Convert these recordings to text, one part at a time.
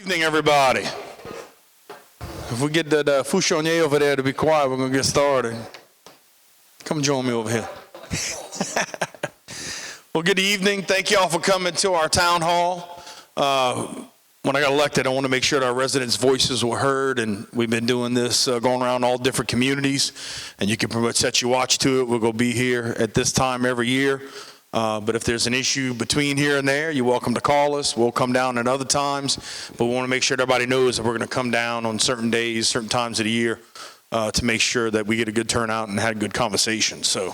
Evening, everybody. If we get that Fouchonnier over there to be quiet, we're going to get started. Come join me over here. Well, good evening. Thank you all for coming to our town hall. When I got elected, I want to make sure that our residents' voices were heard, and we've been doing this, going around all different communities, and you can pretty much set your watch to it. We're going to be here at this time every year. But if there's an issue between here and there, you're welcome to call us. We'll come down at other times, but we want to make sure that everybody knows that we're going to come down on certain days, certain times of the year, to make sure that we get a good turnout and had a good conversation. So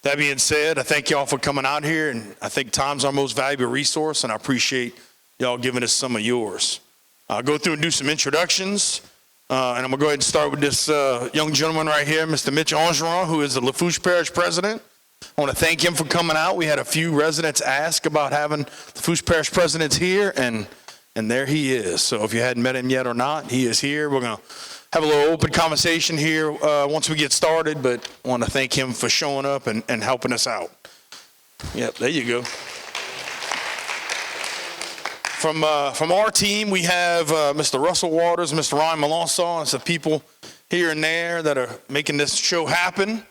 that being said, I thank y'all for coming out here, and I think time's our most valuable resource, and I appreciate y'all giving us some of yours. I'll go through and do some introductions, and I'm going to go ahead and start with this young gentleman right here, Mr. Mitch Angeron, who is the Lafourche Parish President. I want to thank him for coming out. We had a few residents ask about having the Lafourche Parish President here, and there he is. So if you hadn't met him yet or not, he is here. We're going to have a little open conversation here once we get started, but I want to thank him for showing up and helping us out. Yep, there you go. From our team, we have Mr. Russell Waters, Mr. Ryan Melanson, and some people here and there that are making this show happen.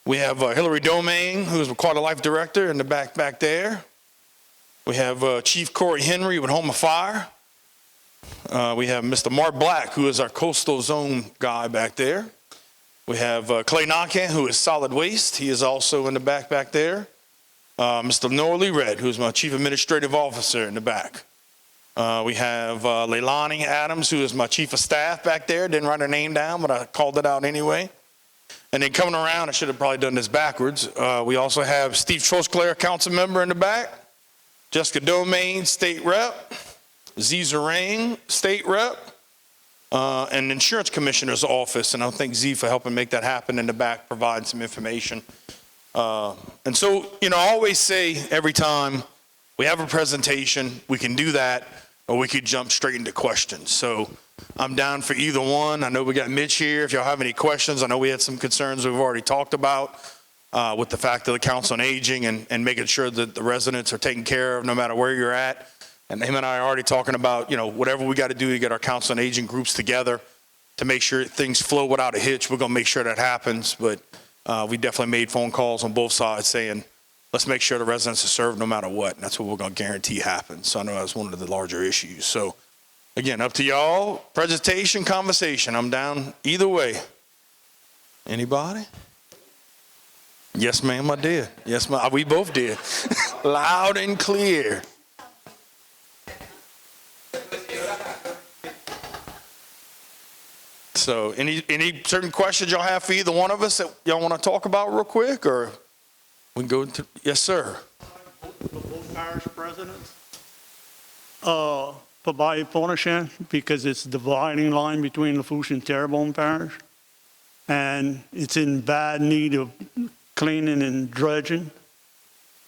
We have Hillary Domain, who is the Quality Life Director in the back there. We have Chief Corey Henry with Home of Fire. We have Mr. Mark Black, who is our Coastal Zone guy back there. We have Clay Nakan, who is Solid Waste. He is also in the back there. Mr. Norley Red, who is my Chief Administrative Officer in the back. We have Leilani Adams, who is my Chief of Staff back there. Didn't write her name down, but I called it out anyway. And then coming around, I should have probably done this backwards. We also have Steve Trosclair, council member in the back. Jessica Domain, state rep. Z Zarang, state rep. And the insurance commissioner's office. And I thank Z for helping make that happen in the back, provide some information. And so, I always say every time we have a presentation, we can do that, or we could jump straight into questions. So I'm down for either one. I know we got Mitch here. If y'all have any questions, I know we had some concerns we've already talked about with the fact of the Council on Aging and making sure that the residents are taken care of no matter where you're at. And him and I are already talking about, whatever we got to do to get our Council on Aging groups together to make sure things flow without a hitch. We're going to make sure that happens. But we definitely made phone calls on both sides saying, let's make sure the residents are served no matter what. And that's what we're going to guarantee happens. So I know that's one of the larger issues. So again, up to y'all. Presentation, conversation. I'm down either way. Anybody? Yes, ma'am, I did. Yes, ma'am, we both did. Loud and clear. So any certain questions y'all have for either one of us that y'all want to talk about real quick, or we can go into, yes, sir. Both parish presidents. For Pointe-Aux-Chenes, because it's the dividing line between Lafourche and Terrebonne Parish, and it's in bad need of cleaning and dredging,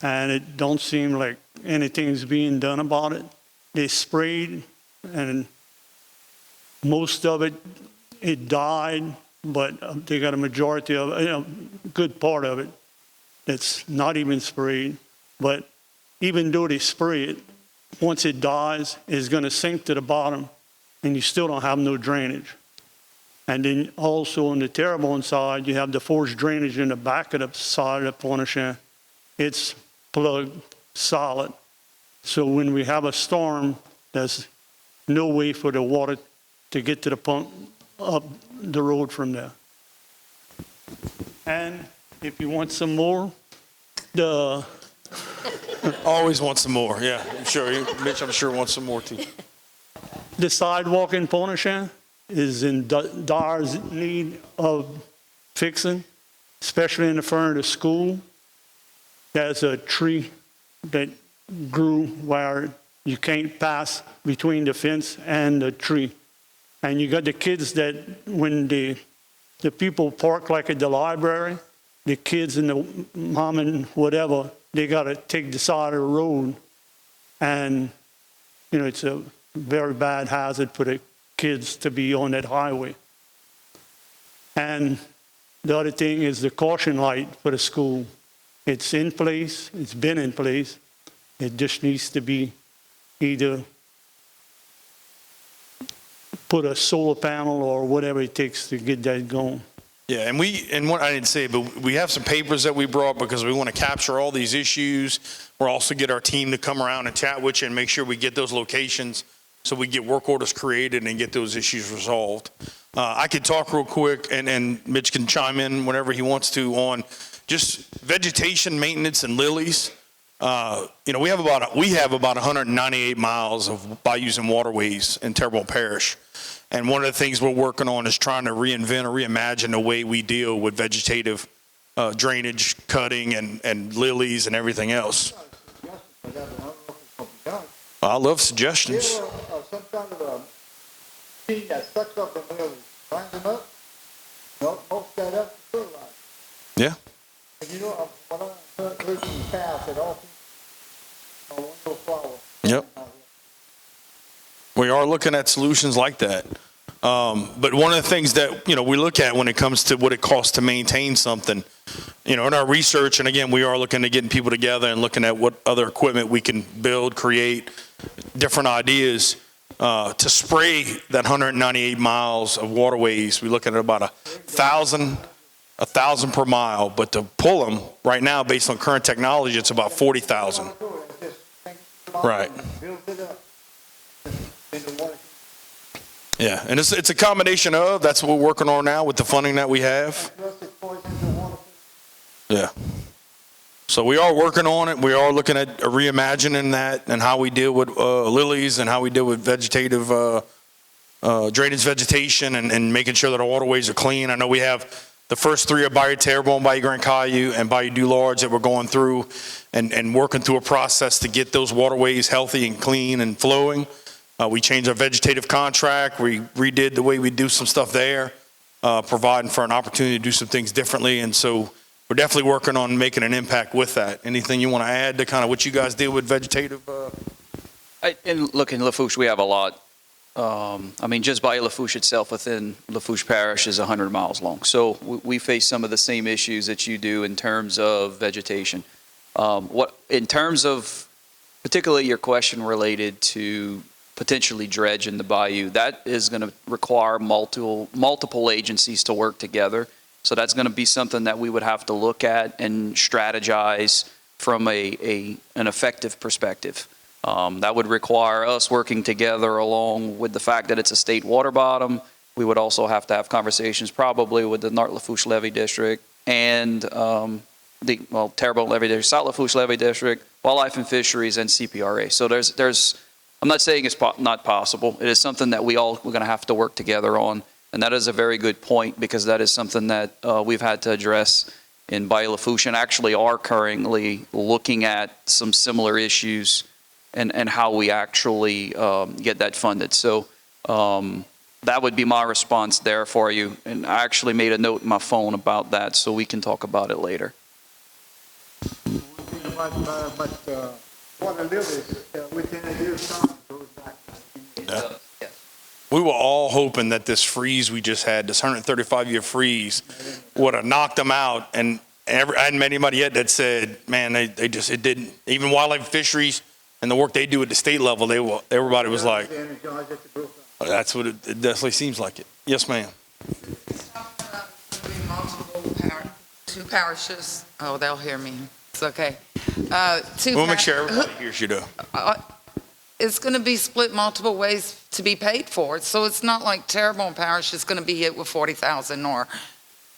and it don't seem like anything's being done about it. They sprayed, and most of it died, but they got a majority of it, a good part of it that's not even sprayed. But even though they spray it, once it dies, it's going to sink to the bottom, and you still don't have no drainage. And then also on the Terrebonne side, you have the forced drainage in the back of the side of Pointe-Aux-Chenes. It's plugged solid. So when we have a storm, there's no way for the water to get to the pump up the road from there. And if you want some more, Always want some more, yeah. I'm sure, Mitch, I'm sure wants some more too. The sidewalk in Pointe-Aux-Chenes is in dire need of fixing, especially in the front of the school. There's a tree that grew where you can't pass between the fence and the tree. And you got the kids that when the people park like at the library, the kids and the mom and whatever, they got to take the side of the road. And, it's a very bad hazard for the kids to be on that highway. And the other thing is the caution light for the school. It's in place, it's been in place. It just needs to be either put a solar panel or whatever it takes to get that going. Yeah, and what I didn't say, but we have some papers that we brought because we want to capture all these issues. We'll also get our team to come around and chat with you and make sure we get those locations so we get work orders created and get those issues resolved. I could talk real quick, and Mitch can chime in whenever he wants to on just vegetation maintenance and lilies. We have about 198 miles of bayous and waterways in Terrebonne Parish. And one of the things we're working on is trying to reinvent or reimagine the way we deal with vegetative drainage, cutting, and lilies and everything else. I love suggestions. Some kind of a machine that sucks up the lilies, grinds them up, mulch that up, and fertilizer. Yeah. And what I heard in the past, it all seems one little flower. Yep. We are looking at solutions like that. But one of the things that, we look at when it comes to what it costs to maintain something, in our research, and again, we are looking at getting people together and looking at what other equipment we can build, create, different ideas, to spray that 198 miles of waterways. We look at about 1,000 per mile, but to pull them right now, based on current technology, it's about 40,000. Right. Yeah, and it's a combination of, that's what we're working on now with the funding that we have. Yeah. So we are working on it. We are looking at reimagining that and how we deal with lilies and how we deal with vegetative drainage vegetation and making sure that our waterways are clean. I know we have the first three are Bayou Terrebonne, Bayou Grand Caillou, and Bayou Du Large that we're going through and working through a process to get those waterways healthy and clean and flowing. We changed our vegetative contract. We redid the way we do some stuff there, providing for an opportunity to do some things differently. And so we're definitely working on making an impact with that. Anything you want to add to kind of what you guys deal with vegetative? And look, in Lafourche, we have a lot. Just Bayou Lafourche itself within Lafourche Parish is 100 miles long. So we face some of the same issues that you do in terms of vegetation. In terms of particularly your question related to potentially dredge in the bayou, that is going to require multiple agencies to work together. So that's going to be something that we would have to look at and strategize from an effective perspective. That would require us working together along with the fact that it's a state water bottom. We would also have to have conversations probably with the North Lafourche Levee District and Terrebonne Levee District, South Lafourche Levee District, Wildlife and Fisheries, and CPRA. So there's I'm not saying it's not possible. It is something that we're going to have to work together on. And that is a very good point because that is something that we've had to address in Bayou Lafourche and actually are currently looking at some similar issues and how we actually get that funded. So that would be my response there for you. And I actually made a note in my phone about that so we can talk about it later. Water lilies, within a year's time, goes back. Yeah. We were all hoping that this freeze we just had, this 135-year freeze, would have knocked them out. And I hadn't met anybody yet that said, man, it didn't. Even Wildlife Fisheries and the work they do at the state level, everybody was like, that's what it definitely seems like it. Yes, ma'am. Two parishes. Oh, they'll hear me. It's okay. We'll make sure everybody hears you, though. It's going to be split multiple ways to be paid for. So it's not like Terrebonne Parish is going to be hit with 40,000 or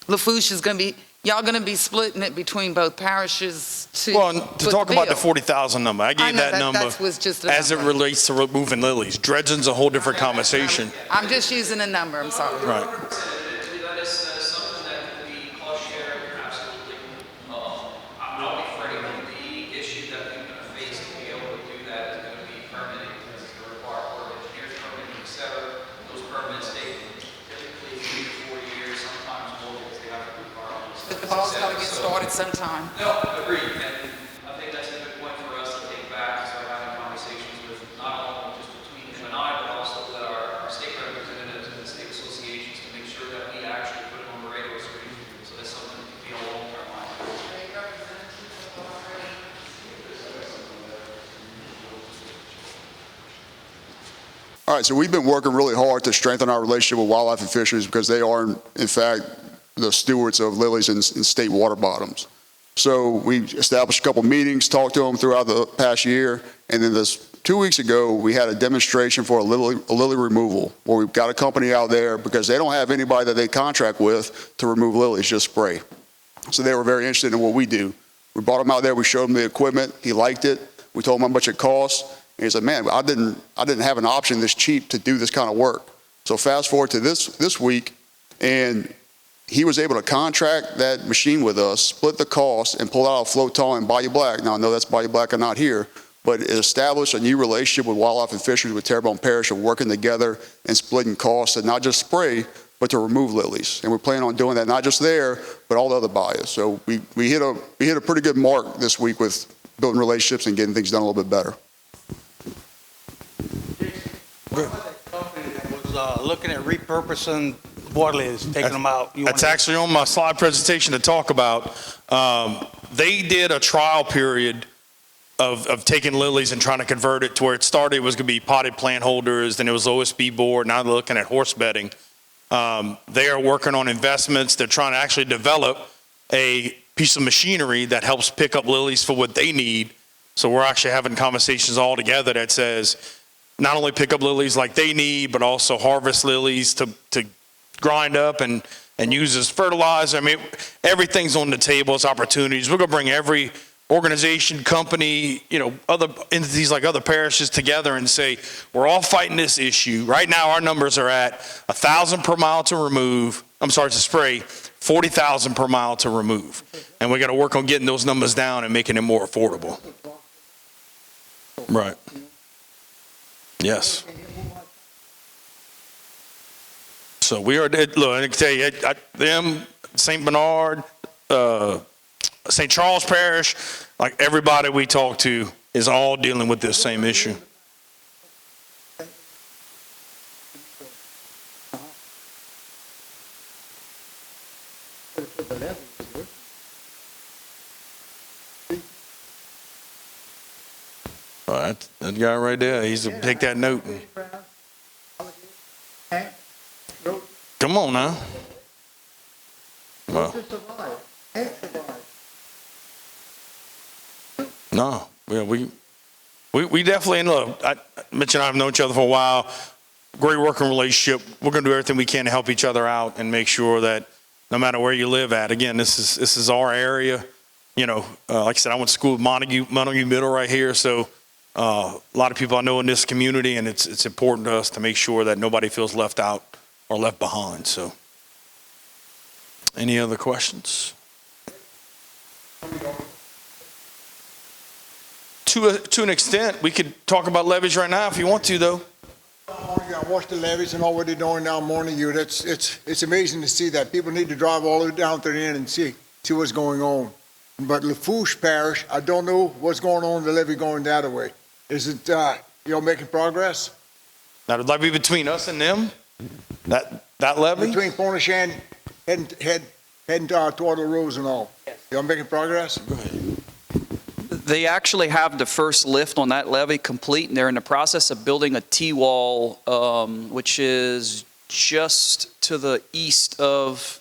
Lafourche is going to be, y'all going to be splitting it between both parishes to talk about the 40,000 number. I gave that number was just as it relates to removing lilies. Dredging's a whole different conversation. I'm just using a number. I'm sorry. Right. The ball's got to get started sometime. No, agreed. And I think that's a good point for us to take back and start having conversations with not only just between him and I, but also with our state representatives and the state associations to make sure that we actually put it on the radar screen. So that's something that could be a long-term line. All All right, so we've been working really hard to strengthen our relationship with wildlife and fisheries because they are, in fact, the stewards of lilies in state water bottoms. So we established a couple meetings, talked to them throughout the past year, and then 2 weeks ago, we had a demonstration for a lily removal, where we've got a company out there because they don't have anybody that they contract with to remove lilies, just spray. So they were very interested in what we do. We brought him out there, we showed him the equipment, he liked it, we told him how much it cost, and he said, man, I didn't have an option this cheap to do this kind of work. So fast forward to this week, and he was able to contract that machine with us, split the cost, and pull out a float tall in Bayou Black. Now, I know that's Bayou Black and not here, but it established a new relationship with wildlife and fisheries with Terrebonne Parish of working together and splitting costs and not just spray, but to remove lilies. And we're planning on doing that not just there, but all the other bayous. So we hit a pretty good mark this week with building relationships and getting things done a little bit better. What about that company that was looking at repurposing water lilies, taking them out? That's actually on my slide presentation to talk about. They did a trial period of taking lilies and trying to convert it to where it started. It was going to be potted plant holders, then it was OSB board. Now they're looking at horse bedding. They are working on investments. They're trying to actually develop a piece of machinery that helps pick up lilies for what they need. So we're actually having conversations all together that says not only pick up lilies like they need, but also harvest lilies to grind up and use as fertilizer. I mean, everything's on the table as opportunities. We're going to bring every organization, company, other entities like other parishes together and say, we're all fighting this issue. Right now, our numbers are at 1,000 per mile to spray, 40,000 per mile to remove. And we got to work on getting those numbers down and making it more affordable. Right. Yes. So we are, look, I can tell you, them, St. Bernard, St. Charles Parish, like everybody we talk to is all dealing with this same issue. All right, that guy right there, he's to take that note. Come on now. Well. No, we definitely, and look, Mitch and I have known each other for a while. Great working relationship. We're going to do everything we can to help each other out and make sure that no matter where you live at, again, this is our area. Like I said, I went to school with Montague Middle right here, so a lot of people I know in this community, and it's important to us to make sure that nobody feels left out or left behind. So, any other questions? To an extent, we could talk about levies right now if you want to, though. I watch the levees and all what they're doing down Morning View. It's amazing to see that. People need to drive all the way down to the end and see what's going on. But Lafourche Parish, I don't know what's going on with the levee going that way. Is it, making progress? Now, the levee between us and them, that levee? Between Pointe-Aux-Chenes heading toward the roads and all. Yes. Y'all making progress? Go ahead. They actually have the first lift on that levee complete, and they're in the process of building a T-wall, which is just to the east of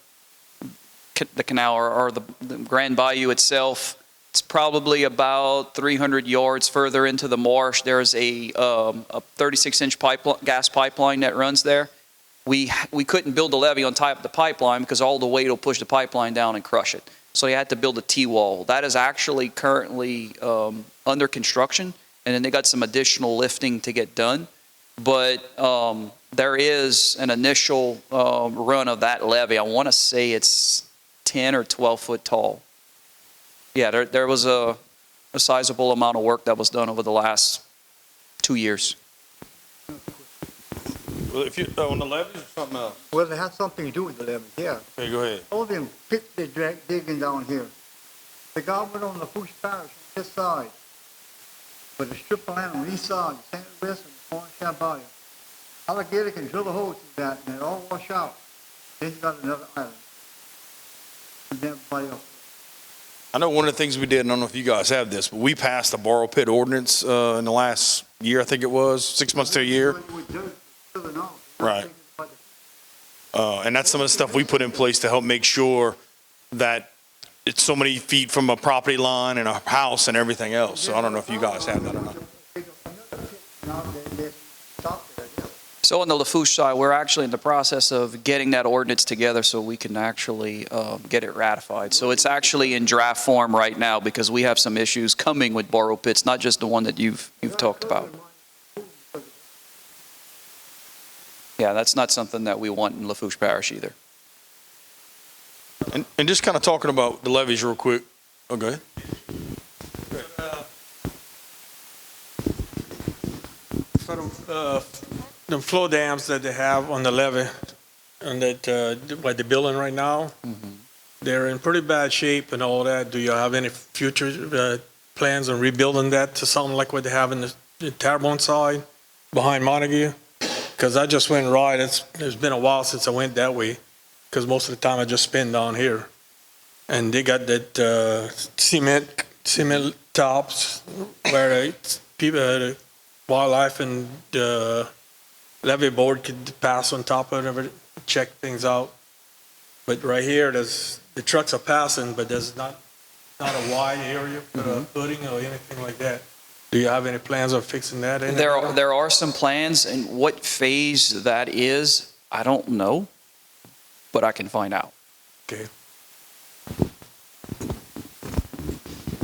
the canal or the Grand Bayou itself. It's probably about 300 yards further into the marsh. There's a 36-inch gas pipeline that runs there. We couldn't build a levee on top of the pipeline because all the weight will push the pipeline down and crush it. So you had to build a T-wall. That is actually currently under construction, and then they got some additional lifting to get done. But there is an initial run of that levee. I want to say it's 10 or 12 foot tall. Yeah, there was a sizable amount of work that was done over the last 2 years. Well, if you on the levees or something else? Well, it has something to do with the levee, yeah. Okay, go ahead. All them pits they digging down here. The guy went on the Lafourche Parish on this side, but the strip of land on the east side, St. Louis and Pointe-Aux-Chenes Bayou. Alligator can drill a hole through that and it all wash out. Then you got another island. And then everybody else. I know one of the things we did, I don't know if you guys have this, but we passed a borrow pit ordinance in the last year, I think it was, 6 months to a year. to the north. Right. And that's some of the stuff we put in place to help make sure that it's so many feet from a property line and a house and everything else. So I don't know if you guys have that or not. So on the Lafourche side, we're actually in the process of getting that ordinance together so we can actually get it ratified. So it's actually in draft form right now because we have some issues coming with borrow pits, not just the one that you've talked about. Yeah, that's not something that we want in Lafourche Parish either. And just kind of talking about the levees real quick. Oh, go ahead. For the flow dams that they have on the levee, and that, what they're building right now, they're in pretty bad shape and all that. Do you have any future plans on rebuilding that to something like what they have in the Terrebonne side, behind Montague? Because I just went right, it's been a while since I went that way, because most of the time I just spin down here. And they got that cement tops where people, wildlife and the levee board could pass on top of it, check things out. But right here, the trucks are passing, but there's not a wide area for the footing or anything like that. Do you have any plans on fixing that? There are some plans, and what phase that is, I don't know, but I can find out. Okay.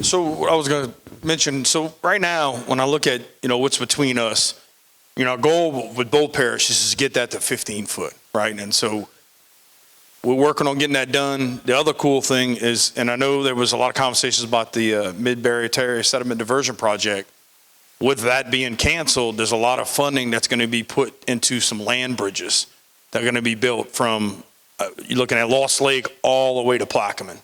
So what I was going to mention, so right now, when I look at, what's between us, our goal with both parishes is to get that to 15 foot, right? And so we're working on getting that done. The other cool thing is, and I know there was a lot of conversations about the Mid-Barrier Terrace Sediment Diversion Project. With that being canceled, there's a lot of funding that's going to be put into some land bridges that are going to be built from, you're looking at Lost Lake all the way to Plaquemine,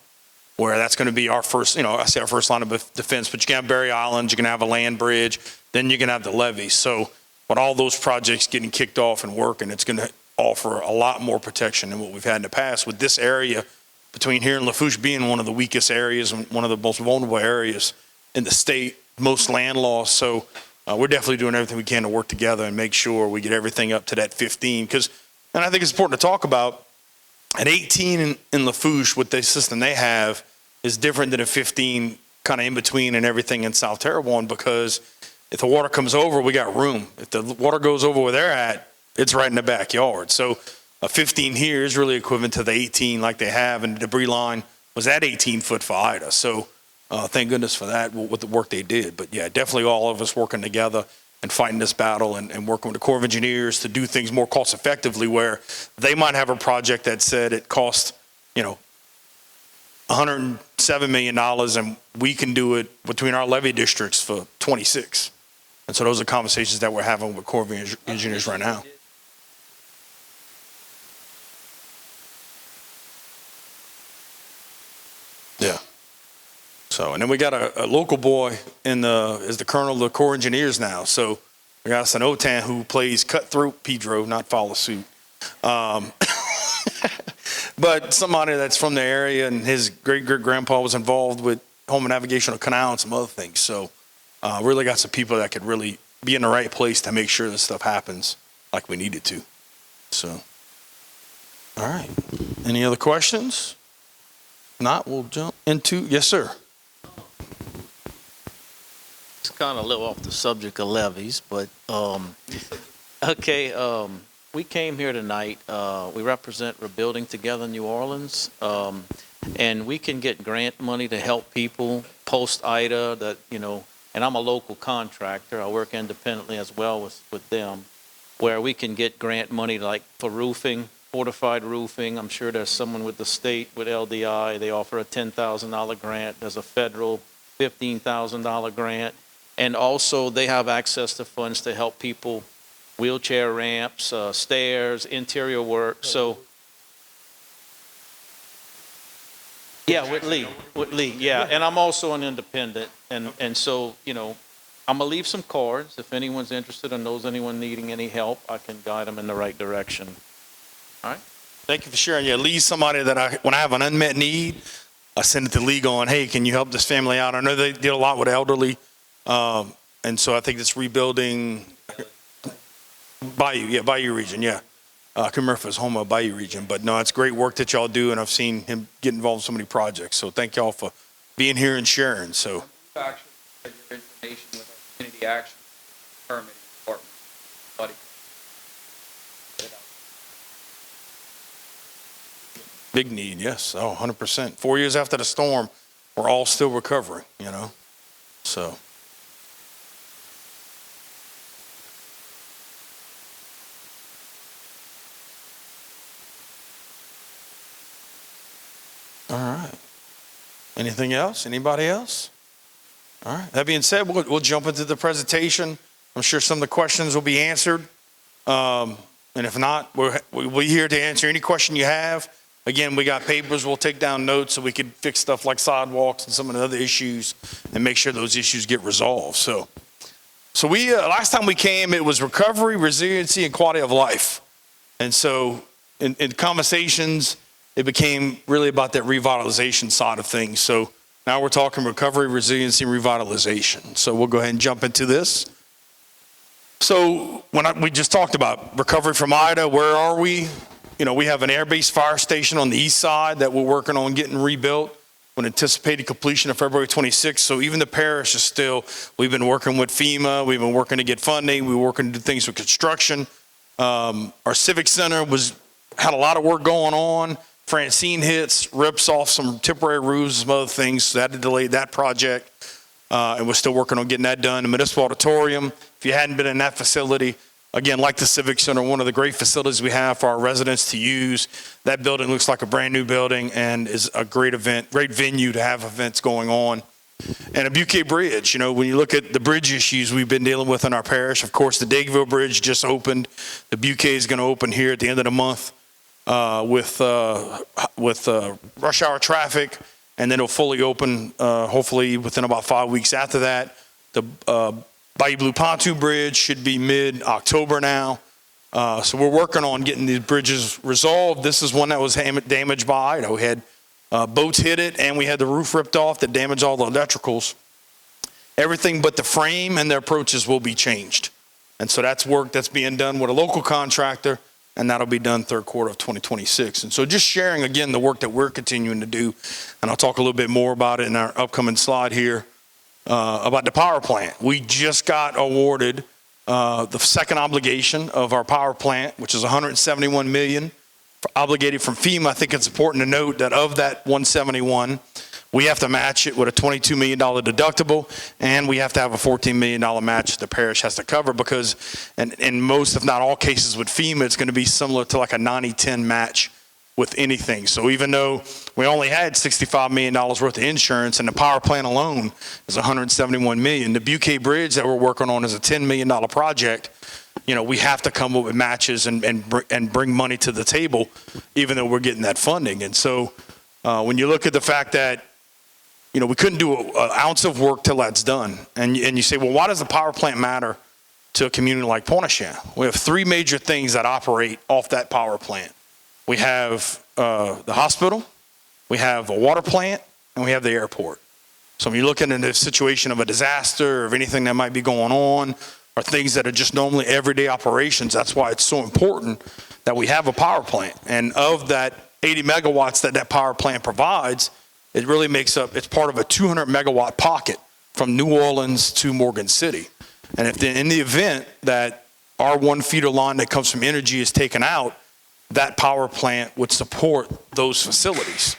where that's going to be our first, I say our first line of defense, but you can have Berry Island, you can have a land bridge, then you can have the levees. So with all those projects getting kicked off and working, it's going to offer a lot more protection than what we've had in the past, with this area between here and Lafourche being one of the weakest areas and one of the most vulnerable areas in the state, most land loss. So we're definitely doing everything we can to work together and make sure we get everything up to that 15. And I think it's important to talk about, at 18 in Lafourche, with the system they have is different than a 15 kind of in between and everything in South Terrebonne, because if the water comes over, we got room. If the water goes over where they're at, it's right in the backyard. So a 15 here is really equivalent to the 18 like they have, and the debris line was at 18 foot for Ida. So thank goodness for that, with the work they did. But yeah, definitely all of us working together and fighting this battle and working with the Corps of Engineers to do things more cost effectively, where they might have a project that said it cost, $107 million, and we can do it between our levee districts for 26. And so those are conversations that we're having with Corps of Engineers right now. Yeah. So, and then we got a local boy is the colonel of the Corps Engineers now. So we got an OTAN who plays cutthroat Pedro, not follow suit. But somebody that's from the area, and his great-great-grandpa was involved with Home Navigational Canal and some other things. So really got some people that could really be in the right place to make sure this stuff happens like we need it to. So, all right. Any other questions? If not, we'll jump into, yes, sir. It's kind of a little off the subject of levies, but, okay, we came here tonight, we represent Rebuilding Together New Orleans, and we can get grant money to help people post-Ida that, and I'm a local contractor, I work independently as well with them, where we can get grant money like for roofing, fortified roofing. I'm sure there's someone with the state, with LDI, they offer a $10,000 grant, there's a federal $15,000 grant, and also they have access to funds to help people, wheelchair ramps, stairs, interior work. So, yeah, with Lee, yeah. And I'm also an independent. And so, I'm going to leave some cards. If anyone's interested or knows anyone needing any help, I can guide them in the right direction. All right? Thank you for sharing. Yeah, Lee's somebody that when I have an unmet need, I send it to Lee going, hey, can you help this family out? I know they deal a lot with elderly. And so I think it's rebuilding. Bayou region, yeah. I can't remember if it was Houma or Bayou region, but no, it's great work that y'all do, and I've seen him get involved in so many projects. So thank y'all for being here and sharing, so. Actually, your information with our community action permitting department. Buddy. Big need, yes, 100%. 4 years after the storm, we're all still recovering, so. All right. Anything else? Anybody else? All right. That being said, we'll jump into the presentation. I'm sure some of the questions will be answered. And if not, we'll be here to answer any question you have. Again, we got papers. We'll take down notes so we could fix stuff like sidewalks and some of the other issues and make sure those issues get resolved. So we last time we came, it was recovery, resiliency, and quality of life. And so in conversations, it became really about that revitalization side of things. So now we're talking recovery, resiliency, and revitalization. So we'll go ahead and jump into this. So we just talked about recovery from Ida, where are we? We have an air-based fire station on the east side that we're working on getting rebuilt with anticipated completion of February 26th. So even the parish is still, we've been working with FEMA, we've been working to get funding, we're working to do things with construction. Our civic center had a lot of work going on. Francine hits, rips off some temporary roofs, some other things, so that had delayed that project. And we're still working on getting that done. The municipal auditorium, if you hadn't been in that facility, again, like the Civic Center, one of the great facilities we have for our residents to use. That building looks like a brand new building and is a great venue to have events going on. And a Buquet Bridge, when you look at the bridge issues we've been dealing with in our parish, of course, the Dagueville Bridge just opened. The Buquet is going to open here at the end of the month with rush hour traffic, and then it'll fully open hopefully within about 5 weeks after that. The Bayou Blue Pontoon Bridge should be mid-October now. So we're working on getting these bridges resolved. This is one that was damaged by Ida. We had boats hit it, and we had the roof ripped off that damaged all the electricals. Everything but the frame and the approaches will be changed. And so that's work that's being done with a local contractor, and that'll be done third quarter of 2026. And so just sharing, again, the work that we're continuing to do, and I'll talk a little bit more about it in our upcoming slide here. About the power plant. We just got awarded the second obligation of our power plant, which is $171 million obligated from FEMA. I think it's important to note that of that 171, we have to match it with a $22 million deductible, and we have to have a $14 million match the parish has to cover, because in most, if not all cases with FEMA, it's going to be similar to like a 90-10 match with anything. So even though we only had $65 million worth of insurance, and the power plant alone is $171 million, the Buquet Bridge that we're working on is a $10 million project. We have to come up with matches and bring money to the table, even though we're getting that funding. And so when you look at the fact that, we couldn't do an ounce of work till that's done. And you say, well, why does the power plant matter to a community like Pointe-Aux-Chenes? We have three major things that operate off that power plant. We have the hospital, we have a water plant, and we have the airport. So when you're looking at the situation of a disaster or of anything that might be going on, or things that are just normally everyday operations, that's why it's so important that we have a power plant. And of that 80 megawatts that power plant provides, it really makes up, it's part of a 200 megawatt pocket from New Orleans to Morgan City. And if in the event that our one feeder line that comes from Energy is taken out, that power plant would support those facilities.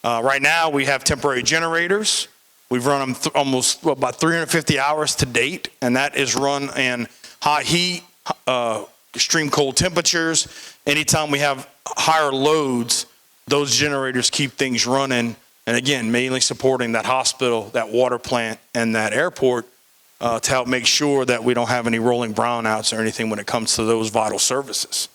Right now, we have temporary generators. We've run them about 350 hours to date, and that is run in high heat, extreme cold temperatures. Anytime we have higher loads, those generators keep things running, and again, mainly supporting that hospital, that water plant, and that airport to help make sure that we don't have any rolling brownouts or anything when it comes to those vital services.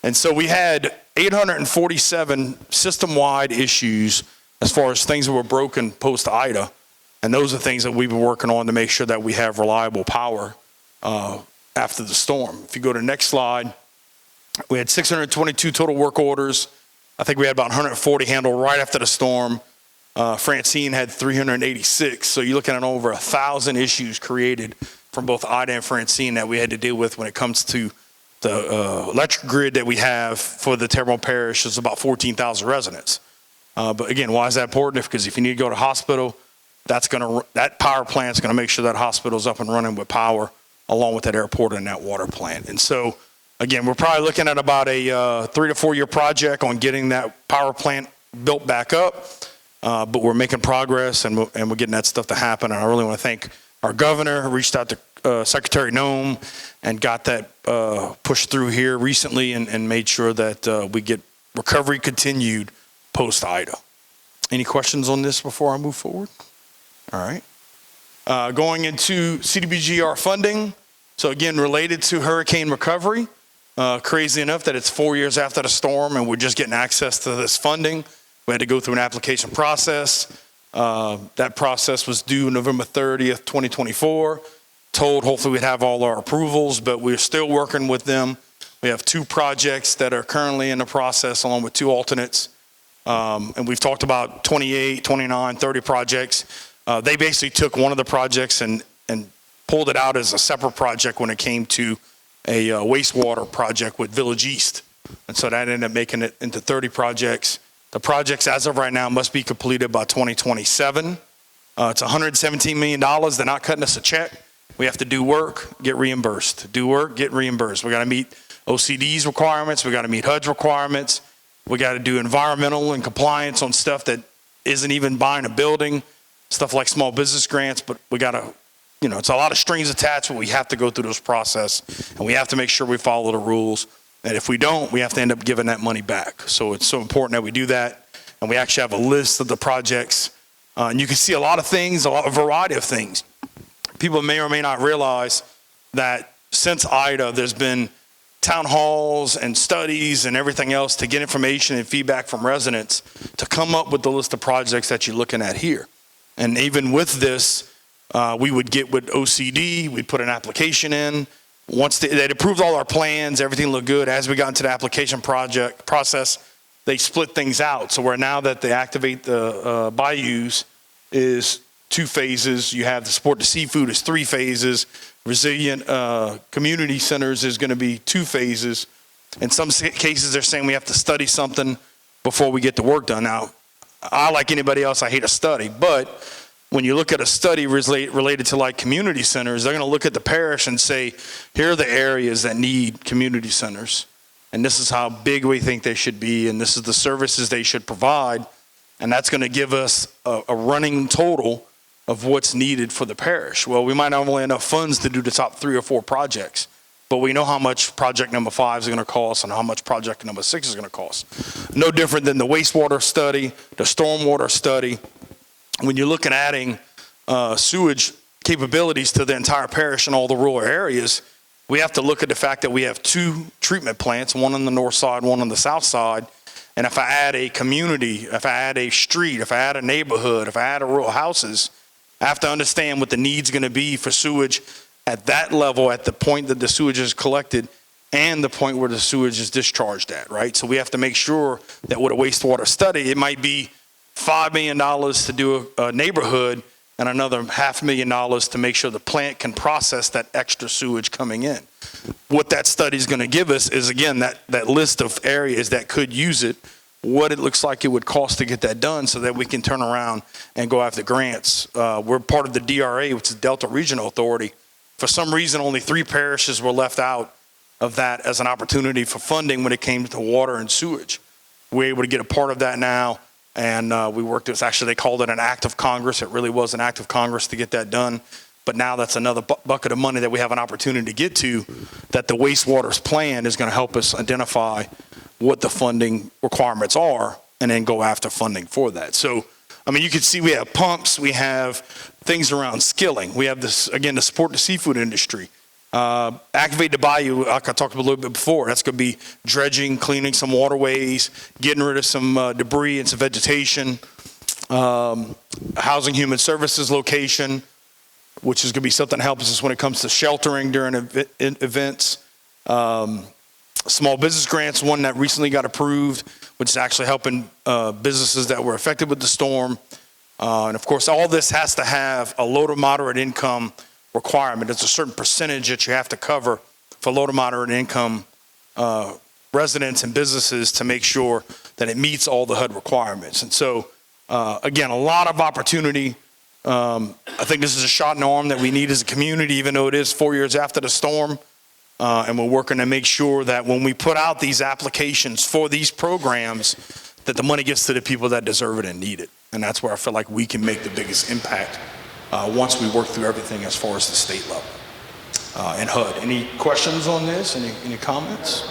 And so we had 847 system-wide issues as far as things that were broken post-Ida. And those are things that we've been working on to make sure that we have reliable power after the storm. If you go to the next slide, we had 622 total work orders. I think we had about 140 handled right after the storm. Francine had 386. So you're looking at over 1,000 issues created from both Ida and Francine that we had to deal with when it comes to electric grid that we have for the Terrebonne Parish is about 14,000 residents. But again, why is that important? Because if you need to go to hospital, that power plant's going to make sure that hospital's up and running with power, along with that airport and that water plant. And so, again, we're probably looking at about a 3 to 4 year project on getting that power plant built back up. But we're making progress, and we're getting that stuff to happen. And I really want to thank our governor, reached out to Secretary Nome and got that pushed through here recently, and made sure that we get recovery continued post-Ida. Any questions on this before I move forward? All right. Going into CDBGR funding. So again, related to hurricane recovery. Crazy enough that it's 4 years after the storm and we're just getting access to this funding. We had to go through an application process. That process was due November 30th, 2024. Told hopefully we'd have all our approvals, but we're still working with them. We have 2 projects that are currently in the process, along with 2 alternates. And we've talked about 28, 29, 30 projects. They basically took one of the projects and pulled it out as a separate project when it came to a wastewater project with Village East. And so that ended up making it into 30 projects. The projects, as of right now, must be completed by 2027. It's $117 million. They're not cutting us a check. We have to do work, get reimbursed. Do work, get reimbursed. We got to meet OCD's requirements. We got to meet HUD's requirements. We got to do environmental and compliance on stuff that isn't even buying a building, stuff like small business grants. But we got to, it's a lot of strings attached, but we have to go through those process, and we have to make sure we follow the rules. And if we don't, we have to end up giving that money back. So it's so important that we do that. And we actually have a list of the projects. And you can see a lot of things, a variety of things. People may or may not realize that since Ida, there's been town halls and studies and everything else to get information and feedback from residents to come up with the list of projects that you're looking at here. And even with this, we would get with OCD, we'd put an application in. Once they'd approved all our plans, everything looked good. As we got into the application process, they split things out. So where now that they activate the bayous is 2 phases. You have the support to seafood is 3 phases. Resilient community centers is going to be 2 phases. In some cases, they're saying we have to study something before we get the work done. Now, I, like anybody else, I hate a study, but when you look at a study related to like community centers, they're going to look at the parish and say, here are the areas that need community centers. And this is how big we think they should be. And this is the services they should provide. And that's going to give us a running total of what's needed for the parish. Well, we might not have enough funds to do the top 3 or 4 projects, but we know how much project number 5 is going to cost and how much project number 6 is going to cost. No different than the wastewater study, the stormwater study. When you look at adding sewage capabilities to the entire parish and all the rural areas, we have to look at the fact that we have 2 treatment plants, one on the north side, one on the south side. And if I add a community, if I add a street, if I add a neighborhood, if I add a rural houses, I have to understand what the need's going to be for sewage at that level, at the point that the sewage is collected and the point where the sewage is discharged at, right? So we have to make sure that with a wastewater study, it might be $5 million to do a neighborhood and another $500,000 to make sure the plant can process that extra sewage coming in. What that study is going to give us is, again, that list of areas that could use it, what it looks like it would cost to get that done so that we can turn around and go after grants. We're part of the DRA, which is Delta Regional Authority. For some reason, only 3 parishes were left out of that as an opportunity for funding when it came to water and sewage. We're able to get a part of that now. And we worked, actually they called it an act of Congress. It really was an act of Congress to get that done. But now that's another bucket of money that we have an opportunity to get to, that the wastewater's plan is going to help us identify what the funding requirements are and then go after funding for that. So, I mean, you can see we have pumps, we have things around skilling. We have this, again, to support the seafood industry. Activate the bayou, like I talked about a little bit before. That's going to be dredging, cleaning some waterways, getting rid of some debris and some vegetation, housing human services location, which is going to be something that helps us when it comes to sheltering during events. Small business grants, one that recently got approved, which is actually helping businesses that were affected with the storm. And of course, all this has to have a low to moderate income requirement. It's a certain percentage that you have to cover for low to moderate income residents and businesses to make sure that it meets all the HUD requirements. And so, again, a lot of opportunity. I think this is a shot in the arm that we need as a community, even though it is 4 years after the storm. And we're working to make sure that when we put out these applications for these programs, that the money gets to the people that deserve it and need it. And that's where I feel like we can make the biggest impact once we work through everything as far as the state level and HUD. Any questions on this? Any comments?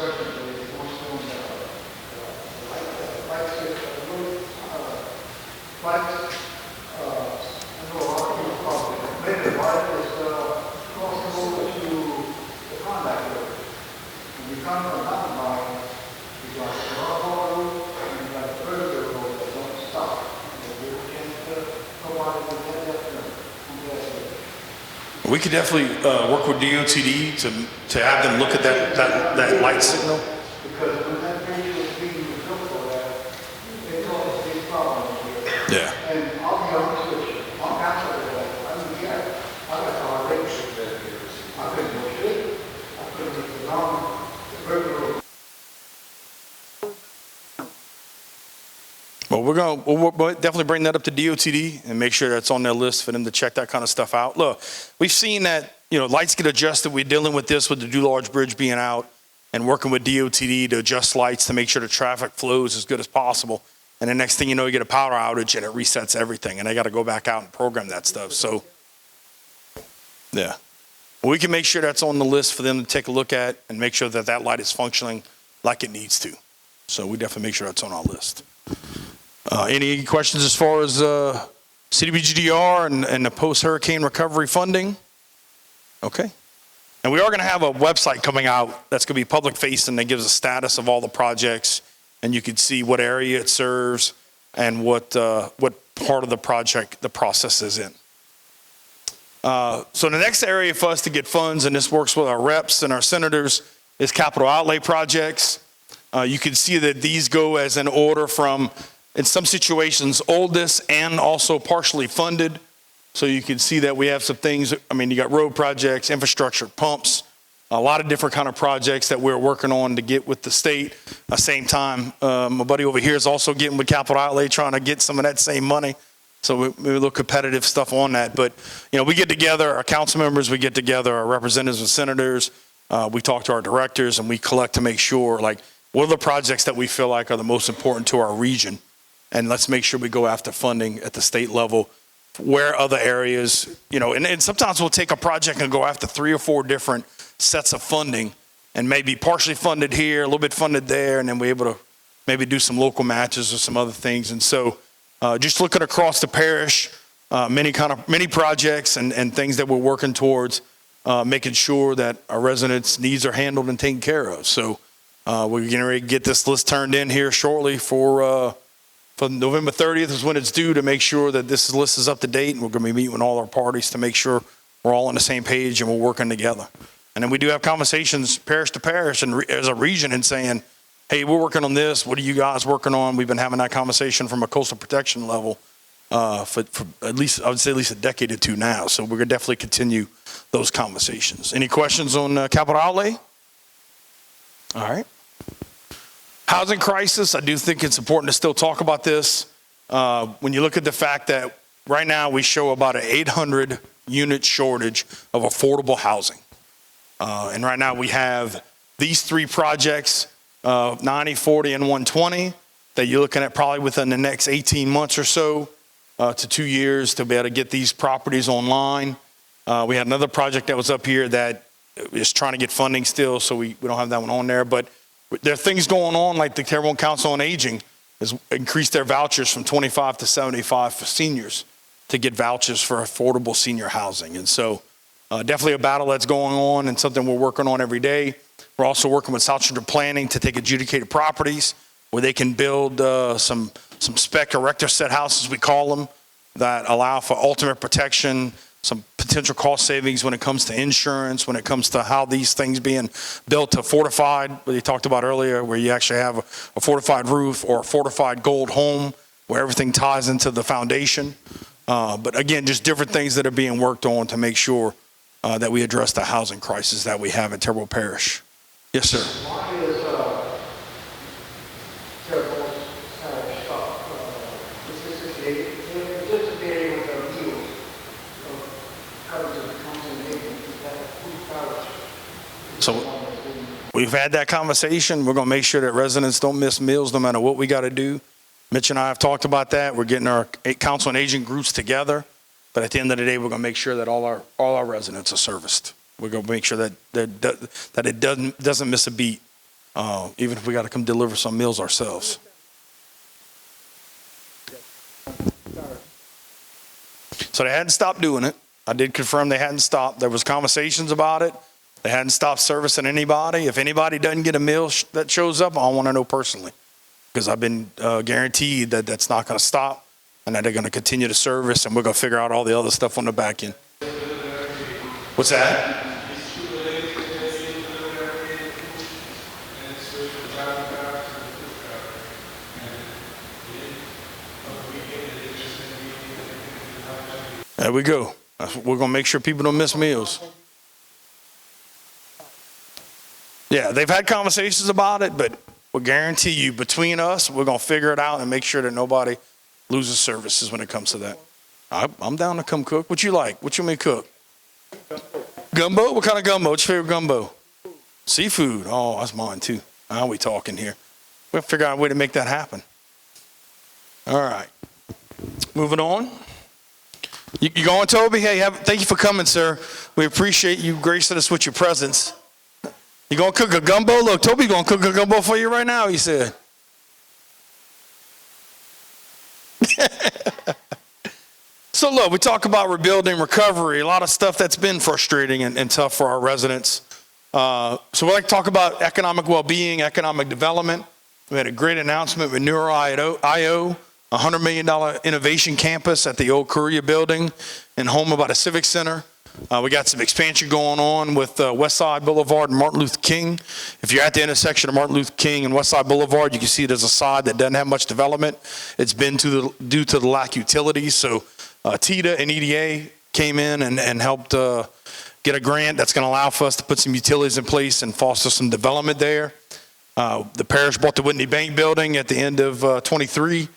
We could definitely work with DOTD to have them look at that light signal. Because when that bridge was being built for that, it caused a big problem here. Yeah. And I'll be honest with you, I'm outside of that. I mean, yeah, I got all the race that years. I couldn't go shit. I couldn't get the long, the river. Well, we'll definitely bring that up to DOTD and make sure that's on their list for them to check that kind of stuff out. Look, we've seen that, lights get adjusted. We're dealing with this with the Dularge Bridge being out and working with DOTD to adjust lights to make sure the traffic flows as good as possible. And the next thing you know, you get a power outage and it resets everything and they got to go back out and program that stuff. So, yeah. We can make sure that's on the list for them to take a look at and make sure that that light is functioning like it needs to. So we definitely make sure that's on our list. Any questions as far as CDBGDR and the post-hurricane recovery funding? Okay. And we are going to have a website coming out that's going to be public facing that gives a status of all the projects, and you can see what area it serves and what part of the project the process is in. So the next area for us to get funds, and this works with our reps and our senators, is capital outlay projects. You can see that these go as an order from, in some situations, oldest and also partially funded. So you can see that we have some things. I mean, you got road projects, infrastructure, pumps, a lot of different kind of projects that we're working on to get with the state. At the same time, my buddy over here is also getting with capital outlay, trying to get some of that same money. So we look competitive stuff on that. But, we get together, our council members, we get together, our representatives and senators, we talk to our directors, and we collect to make sure, what are the projects that we feel like are the most important to our region? And let's make sure we go after funding at the state level where other areas, and sometimes we'll take a project and go after 3 or 4 different sets of funding and maybe partially funded here, a little bit funded there, and then we're able to maybe do some local matches or some other things. And so just looking across the parish, many projects and things that we're working towards, making sure that our residents' needs are handled and taken care of. So we're getting ready to get this list turned in here shortly for November 30th is when it's due, to make sure that this list is up to date, and we're going to be meeting with all our parties to make sure we're all on the same page and we're working together. And then we do have conversations parish to parish and as a region and saying, hey, we're working on this. What are you guys working on? We've been having that conversation from a coastal protection level for at least, I would say at least a decade or two now. So we're going to definitely continue those conversations. Any questions on capital outlay? All right. Housing crisis, I do think it's important to still talk about this. When you look at the fact that right now we show about an 800 unit shortage of affordable housing. And right now we have these 3 projects, 90, 40, and 120, that you're looking at probably within the next 18 months or so to 2 years to be able to get these properties online. We had another project that was up here that is trying to get funding still, so we don't have that one on there. But there are things going on, like the Terrebonne Council on Aging has increased their vouchers from 25 to 75 for seniors to get vouchers for affordable senior housing. And so definitely a battle that's going on and something we're working on every day. We're also working with South Central Planning to take adjudicated properties where they can build some spec erector set houses, we call them, that allow for ultimate protection, some potential cost savings when it comes to insurance, when it comes to how these things being built to fortified, what you talked about earlier, where you actually have a fortified roof or a fortified gold home where everything ties into the foundation. But again, just different things that are being worked on to make sure that we address the housing crisis that we have in Terrebonne Parish. Yes, sir. Why is we've had that conversation. We're going to make sure that residents don't miss meals no matter what we got to do. Mitch and I have talked about that. We're getting our council and agent groups together. But at the end of the day, we're going to make sure that all our residents are serviced. We're going to make sure that it doesn't miss a beat, even if we got to come deliver some meals ourselves. So they hadn't stopped doing it. I did confirm they hadn't stopped. There was conversations about it. They hadn't stopped servicing anybody. If anybody doesn't get a meal that shows up, I want to know personally, because I've been guaranteed that that's not going to stop and that they're going to continue to service, and we're going to figure out all the other stuff on the back end. What's that? There we go. We're going to make sure people don't miss meals. Yeah, they've had conversations about it, but we'll guarantee you, between us, we're going to figure it out and make sure that nobody loses services when it comes to that. I'm down to come cook. What you like? What you may cook? Gumbo? What kind of gumbo? What's your favorite gumbo? Seafood. Oh, that's mine too. Now we talking here. We'll figure out a way to make that happen. All right. Moving on. You going, Toby? Hey, thank you for coming, sir. We appreciate you gracing us with your presence. You going to cook a gumbo? Look, Toby going to cook a gumbo for you right now, he said. So look, we talk about rebuilding, recovery, a lot of stuff that's been frustrating and tough for our residents. So we like to talk about economic well-being, economic development. We had a great announcement with Neuro.io, a $100 million innovation campus at the old Korea building and home about a civic center. We got some expansion going on with West Side Boulevard and Martin Luther King. If you're at the intersection of Martin Luther King and West Side Boulevard, you can see there's a side that doesn't have much development. It's been due to the lack of utilities. So TITA and EDA came in and helped get a grant that's going to allow for us to put some utilities in place and foster some development there. The parish bought the Whitney Bank building at the end of 23.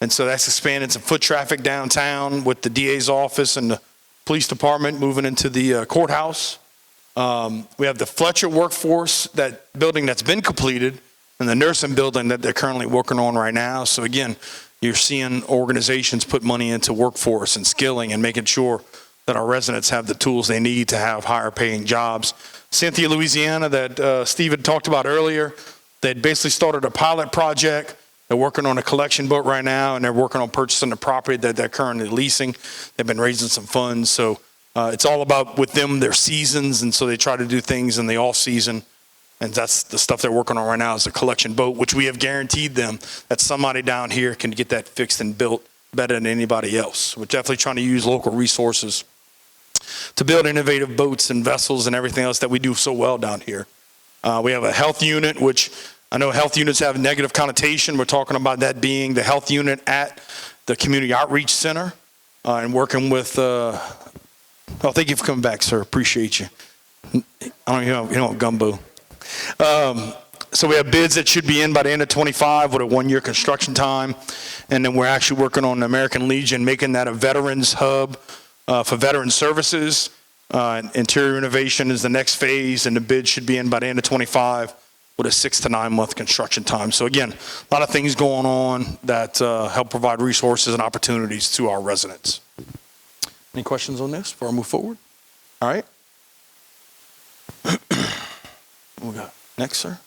And so that's expanded some foot traffic downtown with the DA's office and the police department moving into the courthouse. We have the Fletcher workforce, that building that's been completed, and the nursing building that they're currently working on right now. So again, you're seeing organizations put money into workforce and skilling and making sure that our residents have the tools they need to have higher paying jobs. Cynthia, Louisiana, that Steve had talked about earlier, they'd basically started a pilot project. They're working on a collection boat right now, and they're working on purchasing the property that they're currently leasing. They've been raising some funds. So it's all about, with them, their seasons, and so they try to do things in the off season. And that's the stuff they're working on right now, is the collection boat, which we have guaranteed them that somebody down here can get that fixed and built better than anybody else. We're definitely trying to use local resources to build innovative boats and vessels and everything else that we do so well down here. We have a health unit, which I know health units have a negative connotation. We're talking about that being the health unit at the Community Outreach Center and working with, thank you for coming back, sir. Appreciate you. I don't know gumbo. So we have bids that should be in by the end of 25 with a 1-year construction time. And then we're actually working on the American Legion, making that a veterans hub for veteran services. Interior renovation is the next phase, and the bid should be in by the end of 25 with a 6 to 9 month construction time. So again, a lot of things going on that help provide resources and opportunities to our residents. Any questions on this before I move forward? All right. What we got next, sir?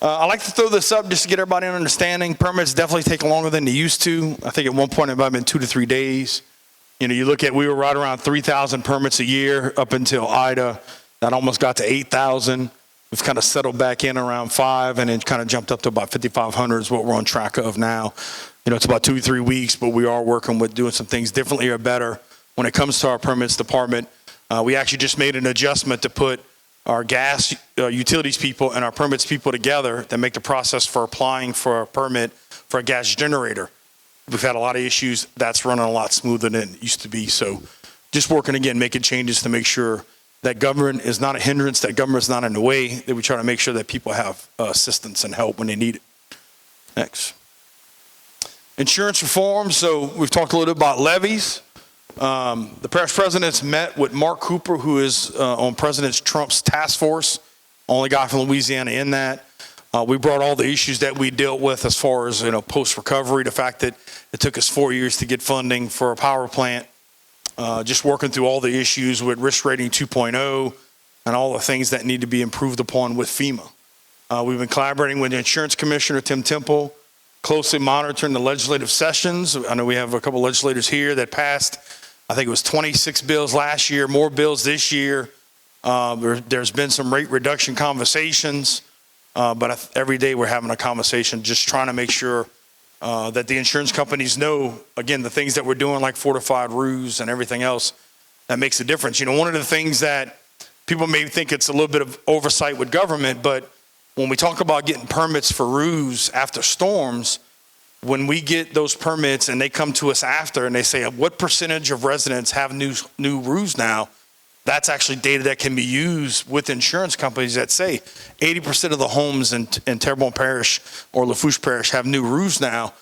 I like to throw this up just to get everybody an understanding. Permits definitely take longer than they used to. I think at one point it might have been 2 to 3 days. You know, you look at, we were right around 3,000 permits a year up until Ida. That almost got to 8,000. We've kind of settled back in around 5 and then kind of jumped up to about 5,500 is what we're on track of now. You know, it's about 2 to 3 weeks, but we are working with doing some things differently or better when it comes to our permits department. We actually just made an adjustment to put our gas utilities people and our permits people together that make the process for applying for a permit for a gas generator. We've had a lot of issues. That's running a lot smoother than it used to be. So just working again, making changes to make sure that government is not a hindrance, that government is not in the way, that we try to make sure that people have assistance and help when they need it. Next. Insurance reform. So we've talked a little bit about levies. The parish presidents met with Mark Cooper, who is on President Trump's task force only guy from Louisiana in that. We brought all the issues that we dealt with as far as, post-recovery, the fact that it took us 4 years to get funding for a power plant, just working through all the issues with risk rating 2.0 and all the things that need to be improved upon with FEMA. We've been collaborating with the Insurance Commissioner, Tim Temple, closely monitoring the legislative sessions. I know we have a couple legislators here that passed, I think it was 26 bills last year, more bills this year. There's been some rate reduction conversations. But every day we're having a conversation, just trying to make sure that the insurance companies know, again, the things that we're doing, like fortified roofs and everything else, that makes a difference. One of the things that people may think it's a little bit of oversight with government, but when we talk about getting permits for roofs after storms, when we get those permits and they come to us after and they say, what percentage of residents have new roofs now? That's actually data that can be used with insurance companies that say 80% of the homes in Terrebonne Parish or Lafourche Parish have new roofs now.